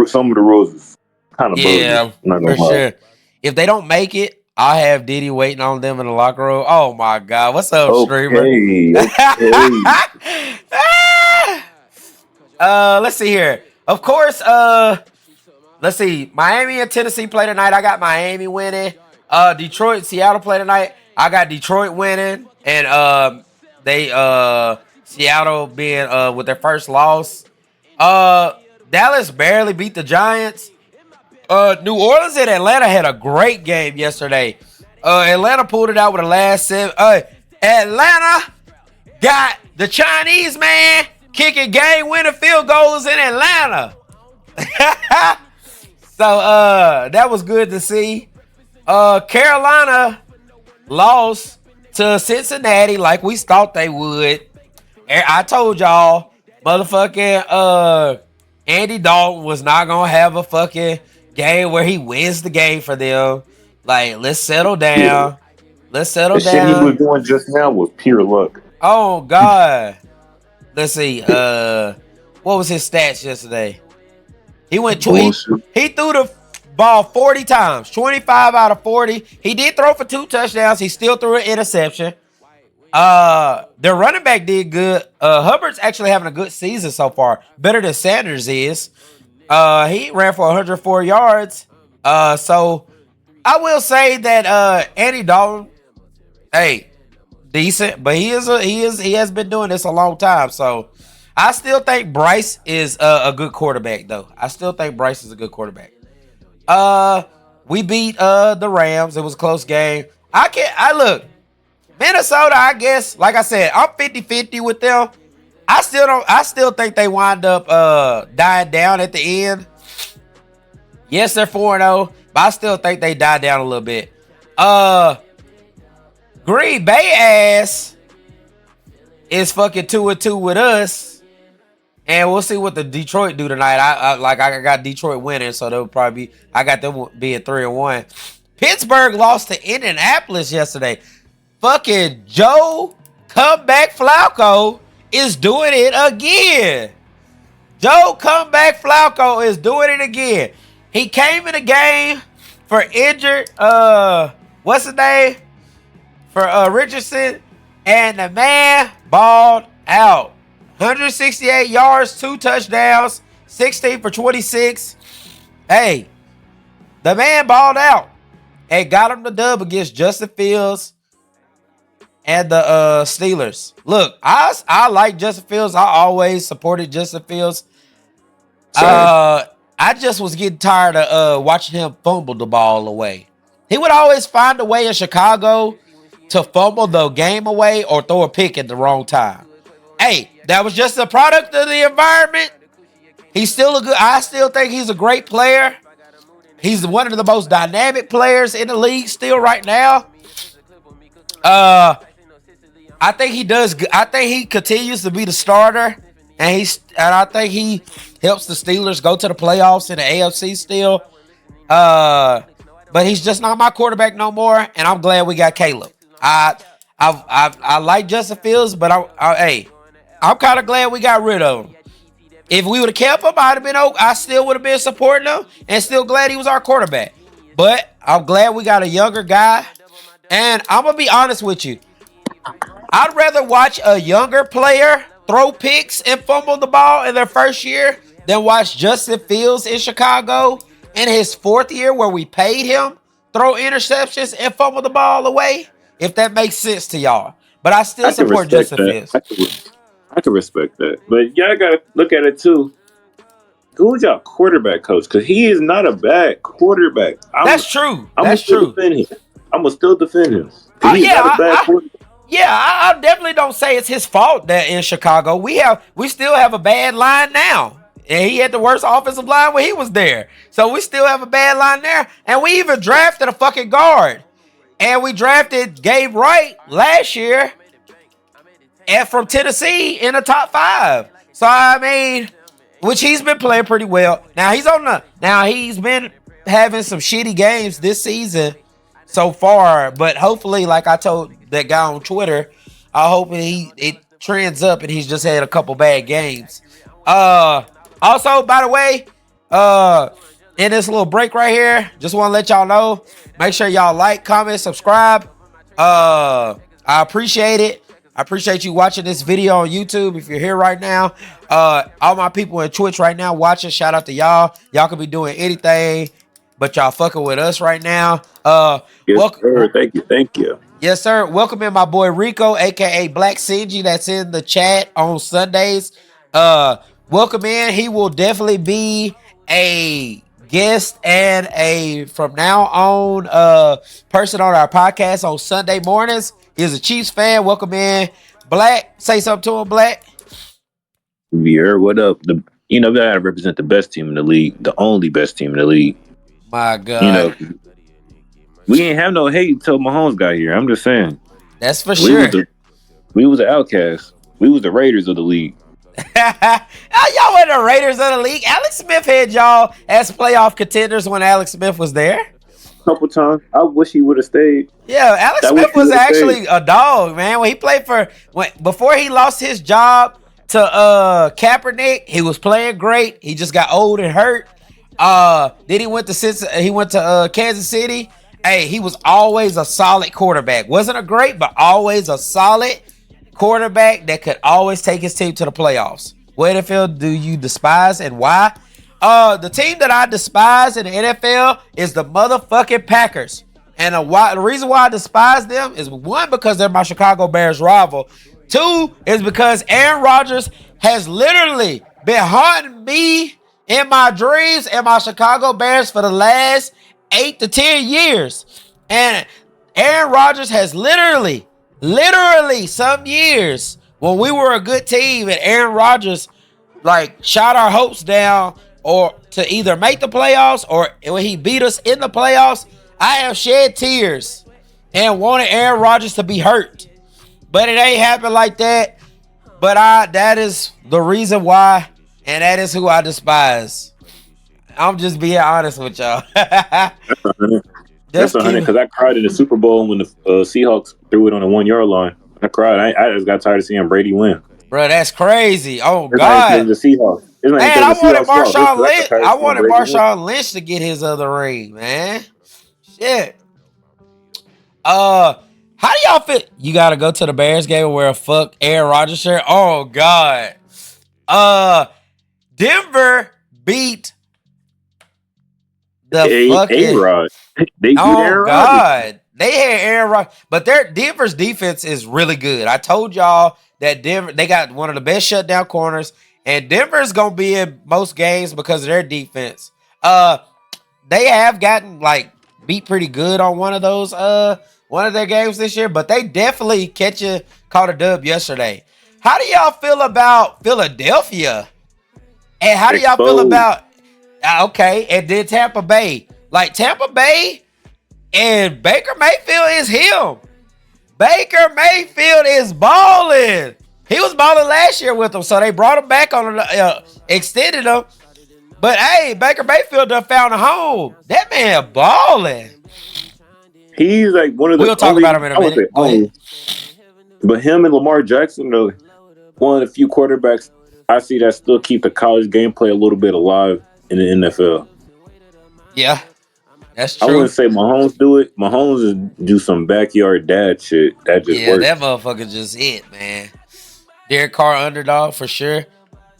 some of the rules is kind of yeah, for sure. If they don't make it, I'll have Diddy waiting on them in the locker room. Oh my God, what's up, streamer? Let's see here. Of course, let's see. Miami and Tennessee play tonight. I got Miami winning. Detroit and Seattle play tonight. I got Detroit winning, and Seattle being with their first loss. Dallas barely beat the Giants. New Orleans and Atlanta had a great game yesterday. Atlanta pulled it out with the last 7. Atlanta got the Chinese man kicking game-winning field goals in Atlanta. So that was good to see. Carolina lost to Cincinnati like we thought they would. I told y'all, motherfucking Andy Dalton was not gonna have a fucking game where he wins the game for them. Like, let's settle down. Yeah. Let's settle down. The shit he was doing just now was pure luck. Oh God. Let's see. What was his stats yesterday? He went 20. He threw the ball 40 times, 25 out of 40. He did throw for 2 touchdowns. He still threw an interception. Their running back did good. Hubbard's actually having a good season so far, better than Sanders is. He ran for 104 yards. So I will say that Andy Dalton, hey, decent, but he has been doing this a long time. So I still think Bryce is a good quarterback, though. I still think Bryce is a good quarterback. We beat the Rams. It was a close game. I look, Minnesota, I guess, like I said, I'm 50-50 with them. I still think they wind up dying down at the end. Yes, they're 4-0, but I still think they die down a little bit. Green Bay ass is fucking 2-2 with us. And we'll see what the Detroit do tonight. I got Detroit winning, so they'll probably be. I got them being 3-1. Pittsburgh lost to Indianapolis yesterday. Fucking Joe Comeback Flacco is doing it again. Joe Comeback Flacco is doing it again. He came in the game for injured. What's his name? For Richardson, and the man balled out. 168 yards, 2 touchdowns, 16 for 26. Hey, the man balled out and got him the dub against Justin Fields and the Steelers. Look, I like Justin Fields. I always supported Justin Fields. I just was getting tired of watching him fumble the ball away. He would always find a way in Chicago to fumble the game away or throw a pick at the wrong time. Hey, that was just a product of the environment. I still think he's a great player. He's one of the most dynamic players in the league still right now. I think he does. I think he continues to be the starter, and I think he helps the Steelers go to the playoffs in the AFC still. But he's just not my quarterback no more, and I'm glad we got Caleb. I like Justin Fields, but I'm kind of glad we got rid of him. If we would have kept him, I still would have been supporting him and still glad he was our quarterback. But I'm glad we got a younger guy. And I'm going to be honest with you. I'd rather watch a younger player throw picks and fumble the ball in their first year than watch Justin Fields in Chicago in his 4th year where we paid him throw interceptions and fumble the ball away, if that makes sense to y'all. But I still support Justin Fields. I can respect that. But y'all got to look at it too. Who's y'all quarterback coach? Because he is not a bad quarterback. That's true. I'm going to still defend him. I definitely don't say it's his fault that in Chicago we still have a bad line now. And he had the worst offensive line when he was there. So we still have a bad line there. And we even drafted a fucking guard. And we drafted Gabe Wright last year and from Tennessee in the top 5. So, I mean, which he's been playing pretty well. Now, he's been having some shitty games this season so far. But hopefully, like I told that guy on Twitter, I hope it trends up and he's just had a couple bad games. Also, by the way, in this little break right here, just want to let y'all know, make sure y'all like, comment, subscribe. I appreciate it. I appreciate you watching this video on YouTube. If you're here right now, all my people in Twitch right now watching, shout out to y'all. Y'all could be doing anything, but y'all fucking with us right now. Yes, sir. Thank you. Yes, sir. Welcome in my boy Rico, aka Black Sinji, that's in the chat on Sundays. Welcome in. He will definitely be a guest and from now on person on our podcast on Sunday mornings. He's a Chiefs fan. Welcome in, Black. Say something to him, Black. Yeah, what up? They gotta represent the best team in the league, the only best team in the league. My God. We ain't have no hate until Mahomes got here. I'm just saying. That's for sure. We was the outcast. We was the Raiders of the league. Y'all were the Raiders of the league. Alex Smith had y'all as playoff contenders when Alex Smith was there. Couple times. I wish he would have stayed. Yeah, Alex Smith was actually a dog, man. When he played before he lost his job to Kaepernick, he was playing great. He just got old and hurt. Then he went to Kansas City. Hey, he was always a solid quarterback. Wasn't a great, but always a solid quarterback that could always take his team to the playoffs. What NFL do you despise and why? The team that I despise in the NFL is the motherfucking Packers. And the reason why I despise them is, one, because they're my Chicago Bears rival. 2 is because Aaron Rodgers has literally been haunting me in my dreams and my Chicago Bears for the last 8 to 10 years. And Aaron Rodgers has literally some years when we were a good team and Aaron Rodgers like shot our hopes down or to either make the playoffs or when he beat us in the playoffs, I have shed tears and wanted Aaron Rodgers to be hurt. But it ain't happened like that. But that is the reason why, and that is who I despise. I'm just being honest with y'all. That's 100 because I cried in the Super Bowl when the Seahawks threw it on the 1 yard line. I cried. I just got tired of seeing Brady win. Bro, that's crazy. Oh, it's God. The Seahawks. Man, I wanted Marshawn Lynch. I wanted Marshawn Lynch to get his other ring, man. Shit. How do y'all feel? You got to go to the Bears game and wear a fuck Aaron Rodgers shirt? Oh, God. Denver beat the fucking A-Rod. They God. They had Aaron Rodgers, but their Denver's defense is really good. I told y'all that Denver, they got one of the best shutdown corners, and Denver's gonna be in most games because of their defense. They have gotten like beat pretty good on one of their games this year, but they definitely caught a dub yesterday. How do y'all feel about Philadelphia? And how do y'all feel about and then Tampa Bay? Like Tampa Bay and Baker Mayfield is him. Baker Mayfield is balling. He was balling last year with them, so they brought him back on, extended him. But hey, Baker Mayfield done found a home. That man balling. He's like one of the. We'll talk about him in a minute. Go ahead. But him and Lamar Jackson, though, one of the few quarterbacks I see that still keep the college gameplay a little bit alive in the NFL. Yeah, that's true. I wouldn't say Mahomes do it. Mahomes is do some backyard dad shit. That just works. That motherfucker just hit, man. Derek Carr underdog for sure.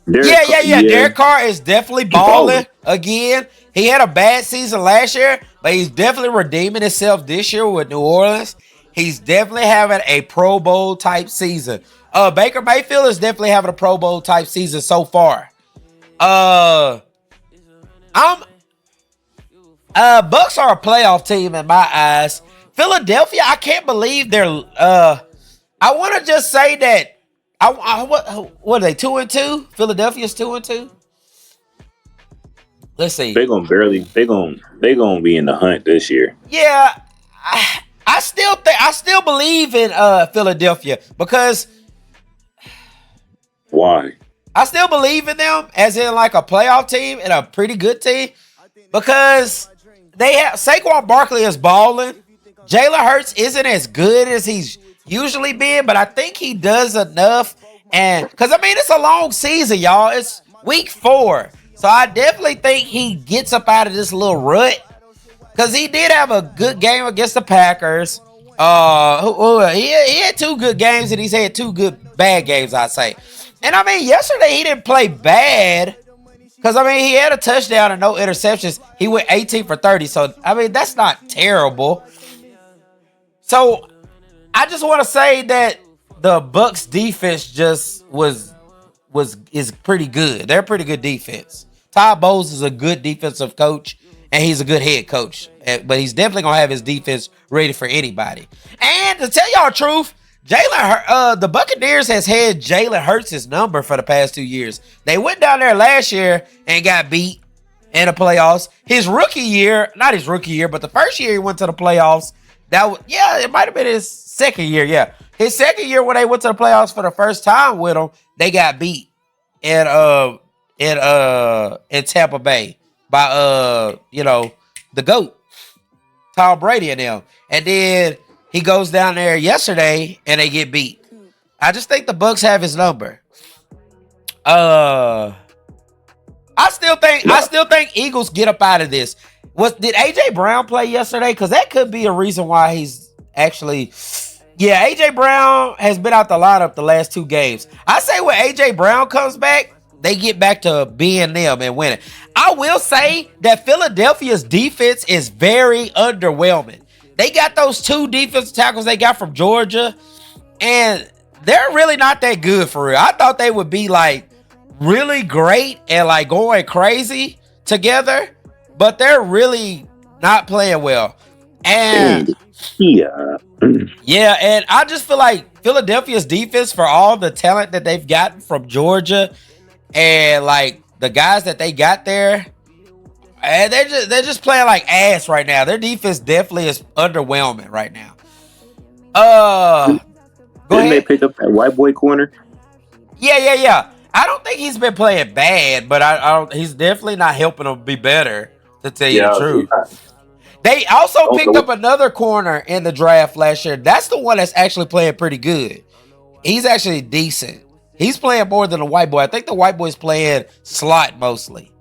Yeah. Derek Carr is definitely balling again. He had a bad season last year, but he's definitely redeeming himself this year with New Orleans. He's definitely having a Pro Bowl type season. Baker Mayfield is definitely having a Pro Bowl type season so far. Bucks are a playoff team in my eyes. Philadelphia, I can't believe they're. I want to just say that. What are they? 2-2. Philadelphia's 2-2. Let's see. They gonna be in the hunt this year. Yeah, I still believe in Philadelphia because. Why? I still believe in them as in like a playoff team and a pretty good team because they have Saquon Barkley is balling. Jalen Hurts isn't as good as he's usually been, but I think he does enough. And because it's a long season, y'all. It's week 4, so I definitely think he gets up out of this little rut because he did have a good game against the Packers. He had 2 good games and he's had 2 good bad games, I'd say. And yesterday he didn't play bad because he had a touchdown and no interceptions. He went 18 for 30, so that's not terrible. So I just want to say that the Bucks defense just is pretty good. They're a pretty good defense. Todd Bowles is a good defensive coach and he's a good head coach, but he's definitely gonna have his defense ready for anybody. And to tell y'all the truth, the Buccaneers has had Jalen Hurts' number for the past 2 years. They went down there last year and got beat in the playoffs. His rookie year, not his rookie year, but the first year he went to the playoffs. It might have been his second year. Yeah, his second year when they went to the playoffs for the first time with him, they got beat in Tampa Bay by the GOAT, Tom Brady and them, and then. He goes down there yesterday and they get beat. I just think the Bucks have his number. I still think Eagles get up out of this. Did AJ Brown play yesterday? Because that could be a reason why he's actually. Yeah, AJ Brown has been out the lineup the last 2 games. I say when AJ Brown comes back, they get back to being them and winning. I will say that Philadelphia's defense is very underwhelming. They got those 2 defensive tackles they got from Georgia, and they're really not that good for real. I thought they would be like really great and like going crazy together, but they're really not playing well. And Yeah. Yeah, and I just feel like Philadelphia's defense, for all the talent that they've gotten from Georgia and like the guys that they got there, and they're just playing like ass right now. Their defense definitely is underwhelming right now. Go Didn't they ahead. pick up that white boy corner? Yeah. I don't think he's been playing bad, but I don't. He's definitely not helping them be better. To tell you the truth, they also picked up another corner in the draft last year. That's the one that's actually playing pretty good. He's actually decent. He's playing more than the white boy. I think the white boy's playing slot mostly.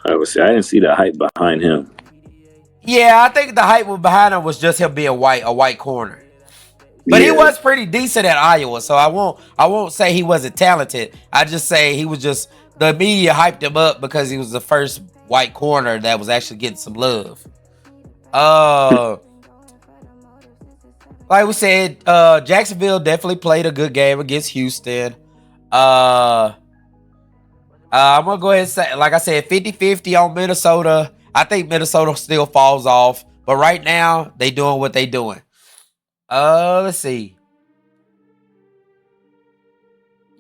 I would say I didn't see the hype behind him. Yeah, I think the hype behind him was just him being a white corner. But he was pretty decent at Iowa, so I won't say he wasn't talented. I just say he was just, the media hyped him up because he was the first white corner that was actually getting some love. Like we said, Jacksonville definitely played a good game against Houston. I'm gonna go ahead and say, like I said, 50-50 on Minnesota. I think Minnesota still falls off, but right now they doing what they doing. Let's see.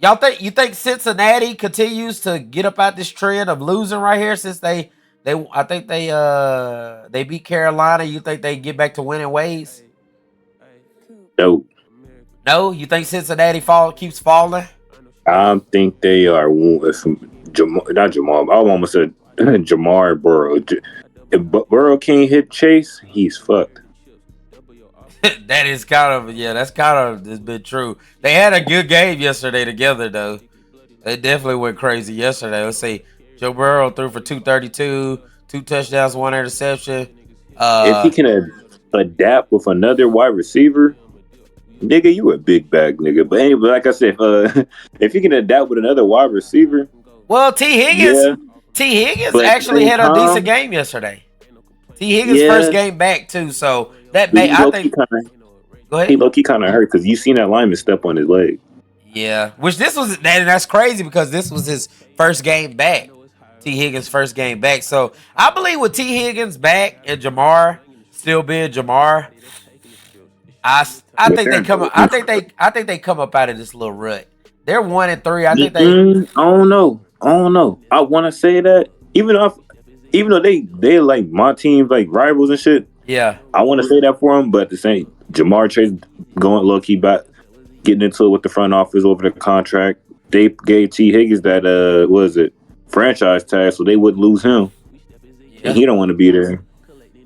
You think Cincinnati continues to get up out this trend of losing right here since they beat Carolina? You think they get back to winning ways? No, you think Cincinnati keeps falling? I think they are not Jamal. I almost said Jamar Burrow. If Burrow can't hit Chase, he's fucked. That is that's kind of it's been true. They had a good game yesterday together, though. They definitely went crazy yesterday. Let's see. Joe Burrow threw for 232, 2 touchdowns, 1 interception. If he can adapt with another wide receiver, nigga, you a big bag, nigga. But anyway, like I said, if he can adapt with another wide receiver. Well, T. Higgins actually had a decent game yesterday. T. Higgins' first game back too, so that may I think. Go ahead. He low-key kind of hurt because you seen that lineman step on his leg. Yeah, which that's crazy because this was his first game back. T. Higgins' first game back, so I believe with T. Higgins back and Jamar still being Jamar, I think they come. I think they come up out of this little rut. They're 1-3. I think they. I don't know. I want to say that even though they like my team, like rivals and shit. Yeah, I want to say that for them, but the same Jamar Chase going low key back, getting into it with the front office over the contract. They gave T. Higgins that franchise tag, so they would lose him. Yeah. And he don't want to be there.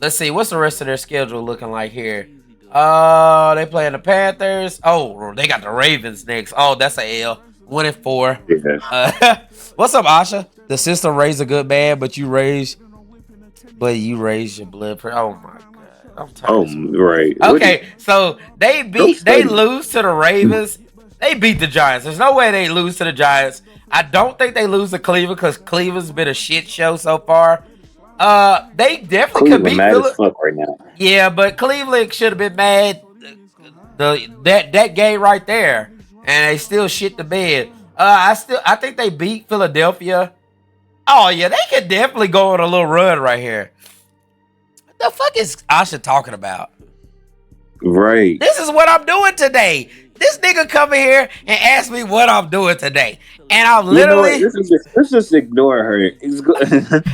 Let's see, what's the rest of their schedule looking like here? They playing the Panthers. Oh, they got the Ravens next. Oh, that's a L. 1-4. Yeah. What's up, Asha? The system raised a good man, but you raised your blood pressure. Oh my god, I'm tired. Right. Okay, so they lose to the Ravens. They beat the Giants. There's no way they lose to the Giants. I don't think they lose to Cleveland because Cleveland's been a shit show so far. They definitely could beat mad as fuck right now. Yeah, but Cleveland should have been mad that game right there, and they still shit the bed. I think they beat Philadelphia. Oh yeah, they could definitely go on a little run right here. What the fuck is Asha talking about? Right. This is what I'm doing today. This nigga come in here and ask me what I'm doing today, and I literally let's just ignore her.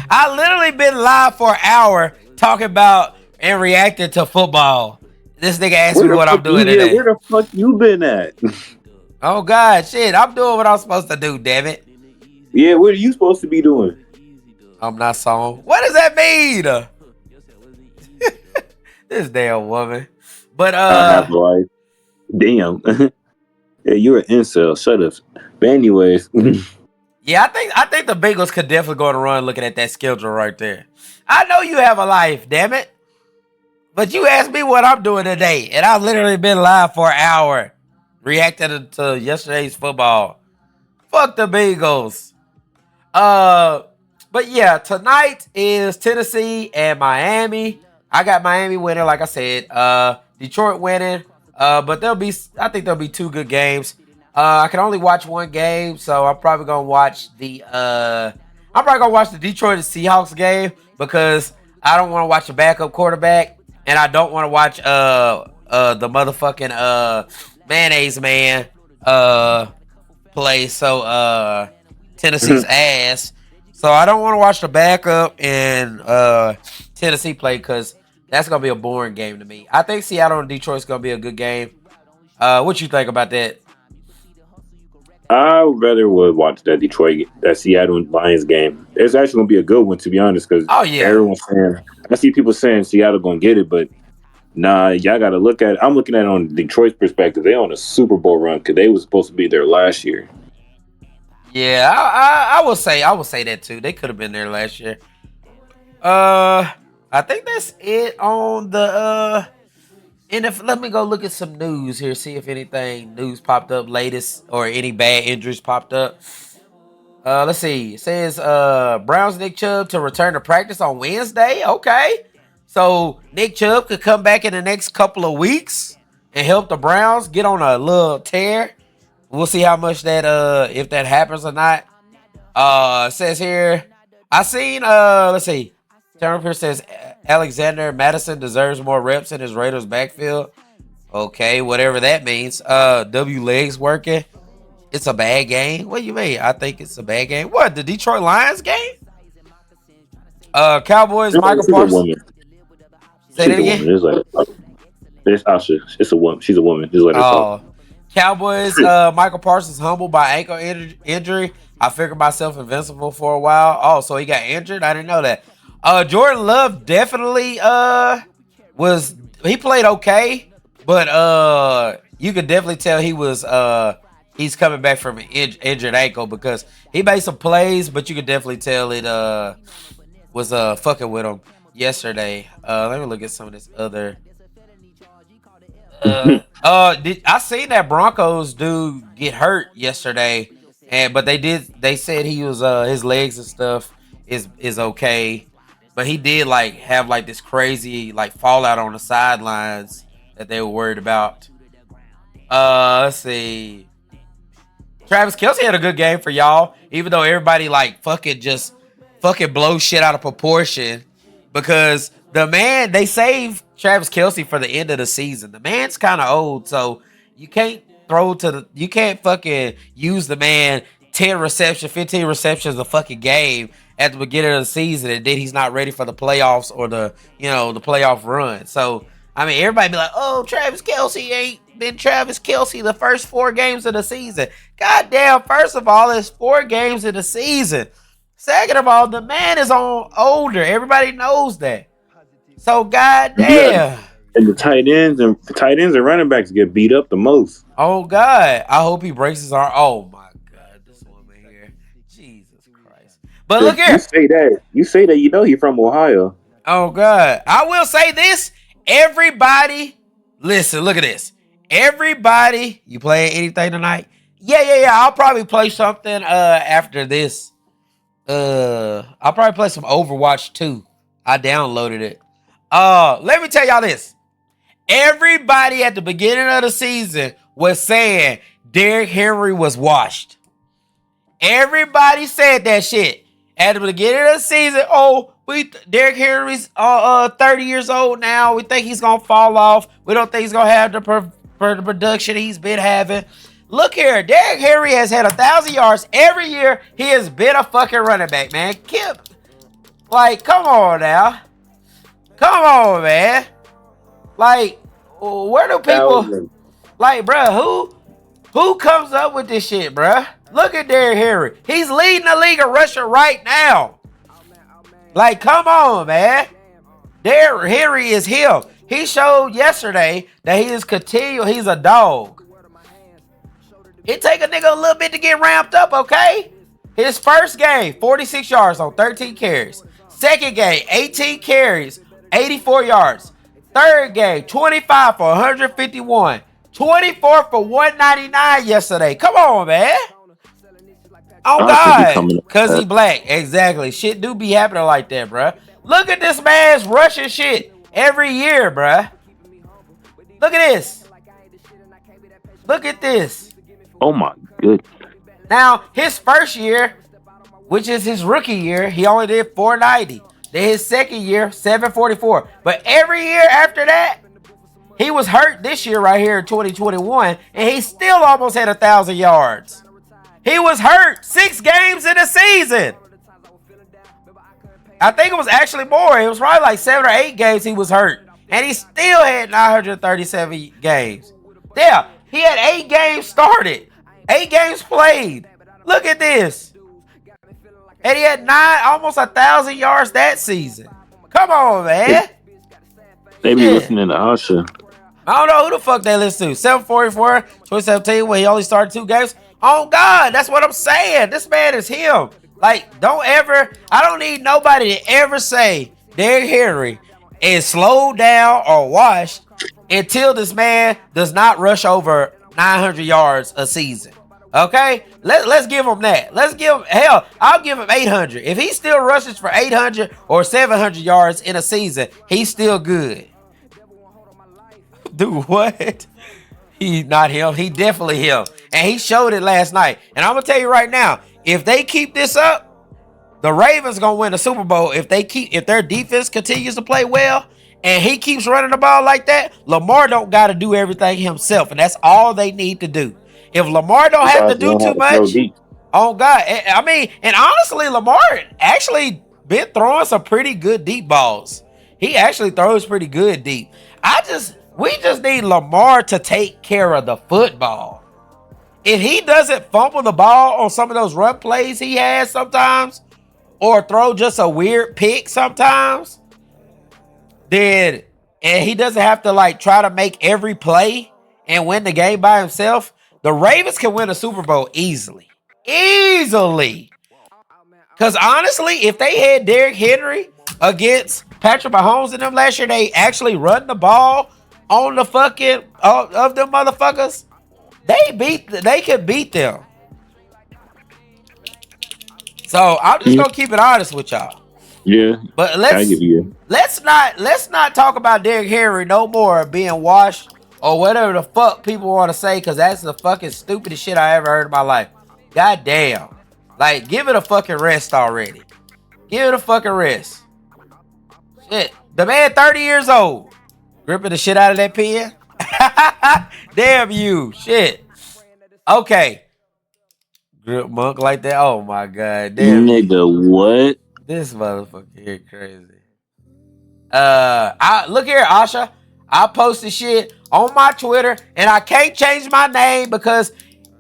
I literally been live for an hour talking about and reacting to football. This nigga asked me what I'm doing today. Where the fuck you been at? Oh God, shit! I'm doing what I'm supposed to do. Damn it. Yeah, what are you supposed to be doing? I'm not song. What does that mean? This damn woman. But I have life. Damn. Yeah, you're an incel. Shut up. But anyways. Yeah, I think the Bengals could definitely go on a run looking at that schedule right there. I know you have a life, damn it. But you asked me what I'm doing today, and I've literally been live for an hour reacting to yesterday's football. Fuck the Bengals. But yeah, tonight is Tennessee and Miami. I got Miami winning, like I said. Detroit winning. But I think there'll be 2 good games. I can only watch one game, so I'm probably gonna watch the Detroit and Seahawks game because I don't want to watch the backup quarterback. and I don't want to watch the motherfucking mayonnaise man play Tennessee's ass. So I don't want to watch the backup and Tennessee play because that's gonna be a boring game to me. I think Seattle and Detroit's gonna be a good game. What you think about that? I rather would watch that Seattle Lions game. It's actually gonna be a good one, to be honest, because everyone's saying. I see people saying Seattle gonna get it, but nah, y'all got to look at. I'm looking at it on Detroit's perspective. They on a Super Bowl run because they was supposed to be there last year. Yeah, I will say that too. They could have been there last year. I think that's it on the And if let me go look at some news here, see if anything news popped up latest or any bad injuries popped up. Let's see. It says Browns Nick Chubb to return to practice on Wednesday. Okay. So Nick Chubb could come back in the next couple of weeks and help the Browns get on a little tear. We'll see how much that if that happens or not. It says here, I seen let's see. Turner says Alexander Madison deserves more reps in his Raiders backfield. Okay, whatever that means. W legs working. It's a bad game. What do you mean? I think it's a bad game. What, the Detroit Lions game? Cowboys, Michael Parsons. Say that again. It's Asha. It's a woman. She's a woman. Just let her talk. Cowboys, Michael Parsons humbled by ankle injury. I figured myself invincible for a while. Oh, so he got injured? I didn't know that. Jordan Love definitely he played okay, but you could definitely tell he was he's coming back from an injured ankle because he made some plays, but you could definitely tell it was fucking with him yesterday. Let me look at some of this other. I seen that Broncos dude get hurt yesterday, but they said he was his legs and stuff is okay. But he did have this crazy fallout on the sidelines that they were worried about. Let's see. Travis Kelce had a good game for y'all, even though everybody fucking blows shit out of proportion because the man, they saved Travis Kelce for the end of the season. The man's kind of old, so you can't fucking use the man 10 receptions, 15 receptions a fucking game at the beginning of the season, and then he's not ready for the playoffs or the playoff run. So, I mean, everybody be like, oh, Travis Kelce ain't been Travis Kelce the first 4 games of the season. Goddamn, first of all, it's 4 games in the season. Second of all, the man is older. Everybody knows that. So, goddamn. Yeah. And the tight ends and running backs get beat up the most. Oh, God. I hope he breaks his arm. Oh, my God. This woman here. Jesus Christ. But look here. You say that he's from Ohio. Oh, God. I will say this. Everybody, listen, look at this. Everybody, you playing anything tonight? Yeah. I'll probably play something after this. I'll probably play some Overwatch 2. I downloaded it. Let me tell y'all this. Everybody at the beginning of the season was saying Derrick Henry was washed. Everybody said that shit at the beginning of the season. Oh, Derrick Henry's 30 years old now. We think he's gonna fall off. We don't think he's gonna have the production he's been having. Look here, Derrick Henry has had 1,000 yards every year. He has been a fucking running back, man. Come on now. Come on, man. Where do people bruh, who comes up with this shit, bruh? Look at Derrick Henry. He's leading the league in rushing right now. Come on, man. Derrick Henry is him. He showed yesterday that he's a dog. It take a nigga a little bit to get ramped up, okay? His first game, 46 yards on 13 carries. Second game, 18 carries, 84 yards. Third game, 25 for 151. 24 for 199 yesterday. Come on, man. Oh, God. Because he black. Exactly. Shit do be happening like that, bruh. Look at this man's rushing shit every year, bruh. Look at this. Look at this. Oh, my goodness. Now, his first year, which is his rookie year, he only did 490. Then his second year, 744. But every year after that, he was hurt this year right here in 2021, and he still almost had 1,000 yards. He was hurt 6 games in the season. I think it was actually more. It was probably like 7 or 8 games he was hurt. And he still had 937 games. Yeah, he had 8 games started. 8 games played. Look at this. And he had almost 1,000 yards that season. Come on, man. They be listening to Usher. I don't know who the fuck they listen to. 744, 2017, when he only started 2 games. Oh, God, that's what I'm saying. This man is him. Like, I don't need nobody to ever say Derrick Henry is slowed down or washed until this man does not rush over 900 yards a season. Okay? Let's give him that. Hell, I'll give him 800. If he still rushes for 800 or 700 yards in a season, he's still good. Dude, what? He's not him. He definitely him. And he showed it last night. And I'm going to tell you right now, if they keep this up, the Ravens going to win the Super Bowl. If their defense continues to play well and he keeps running the ball like that, Lamar don't got to do everything himself. And that's all they need to do. If Lamar don't have to do too much, oh, God. I mean, and honestly, Lamar actually been throwing some pretty good deep balls. He actually throws pretty good deep. We just need Lamar to take care of the football. If he doesn't fumble the ball on some of those run plays he has sometimes, or throw just a weird pick sometimes, and he doesn't have to like try to make every play and win the game by himself, the Ravens can win a Super Bowl easily. Easily. Because honestly, if they had Derrick Henry against Patrick Mahomes and them last year, they actually run the ball on the fucking of them motherfuckers, they could beat them. So I'm just gonna keep it honest with y'all. Yeah. But let's not talk about Derrick Henry no more being washed or whatever the fuck people want to say, because that's the fucking stupidest shit I ever heard in my life. God damn. Like, give it a fucking rest already. Give it a fucking rest. Shit. The man 30 years old. Gripping the shit out of that pen. Damn you. Shit. Okay. Grip monk like that. Oh my God. Damn. Nigga, what? This motherfucker here crazy. Look here, Asha. I posted shit on my Twitter and I can't change my name, because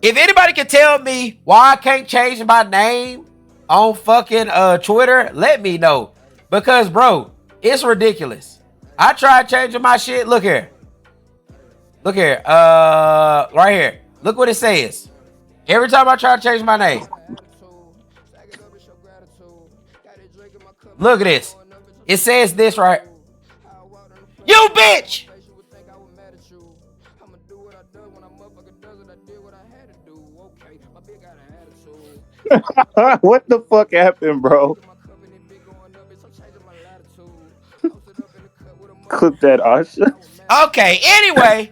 if anybody can tell me why I can't change my name on fucking Twitter, let me know. Because, bro, it's ridiculous. I tried changing my shit. Look here. Look here. Right here. Look what it says. Every time I try to change my name. Look at this. It says this right. You bitch! What the fuck happened, bro? Clip that, Asha. Okay, anyway.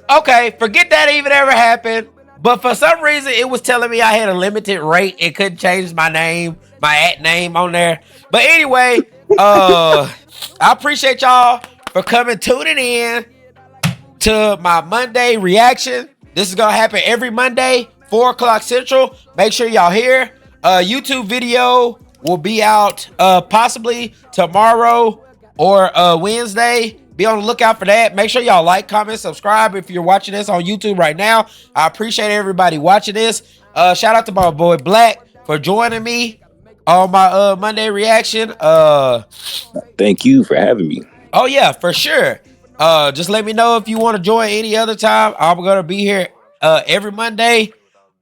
Okay, forget that even ever happened. But for some reason, it was telling me I had a limited rate. It couldn't change my name, my @ name on there. But anyway, I appreciate y'all for tuning in to my Monday reaction. This is going to happen every Monday, 4 o'clock Central. Make sure y'all here. YouTube video will be out possibly tomorrow or Wednesday. Be on the lookout for that. Make sure y'all like, comment, subscribe if you're watching this on YouTube right now. I appreciate everybody watching this. Shout out to my boy Black for joining me on my Monday reaction. Thank you for having me. Oh yeah, for sure. Just let me know if you want to join any other time. I'm gonna be here every Monday.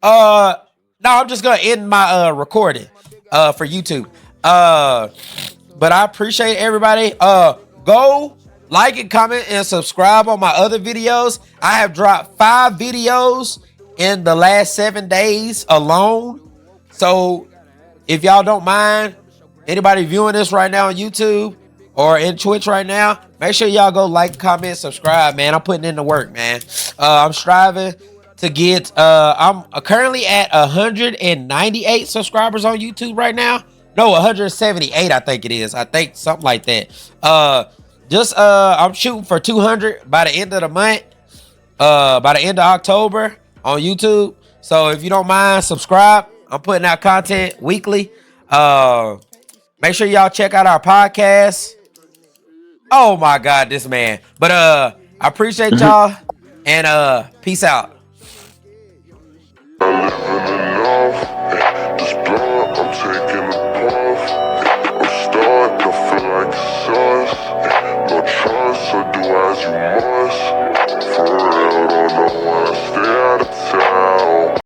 No, I'm just gonna end my recording for YouTube. But I appreciate everybody. Go like and comment and subscribe on my other videos. I have dropped 5 videos in the last 7 days alone. So if y'all don't mind, anybody viewing this right now on YouTube or in Twitch right now, make sure y'all go like, comment, subscribe, man. I'm putting in the work, man. I'm striving to get, I'm currently at 198 subscribers on YouTube right now. No, 178, I think it is. I think something like that. I'm shooting for 200 by the end of the month. By the end of October on YouTube. So if you don't mind, subscribe. I'm putting out content weekly. Make sure y'all check out our podcast. Oh my God, this man. But I appreciate y'all and peace out.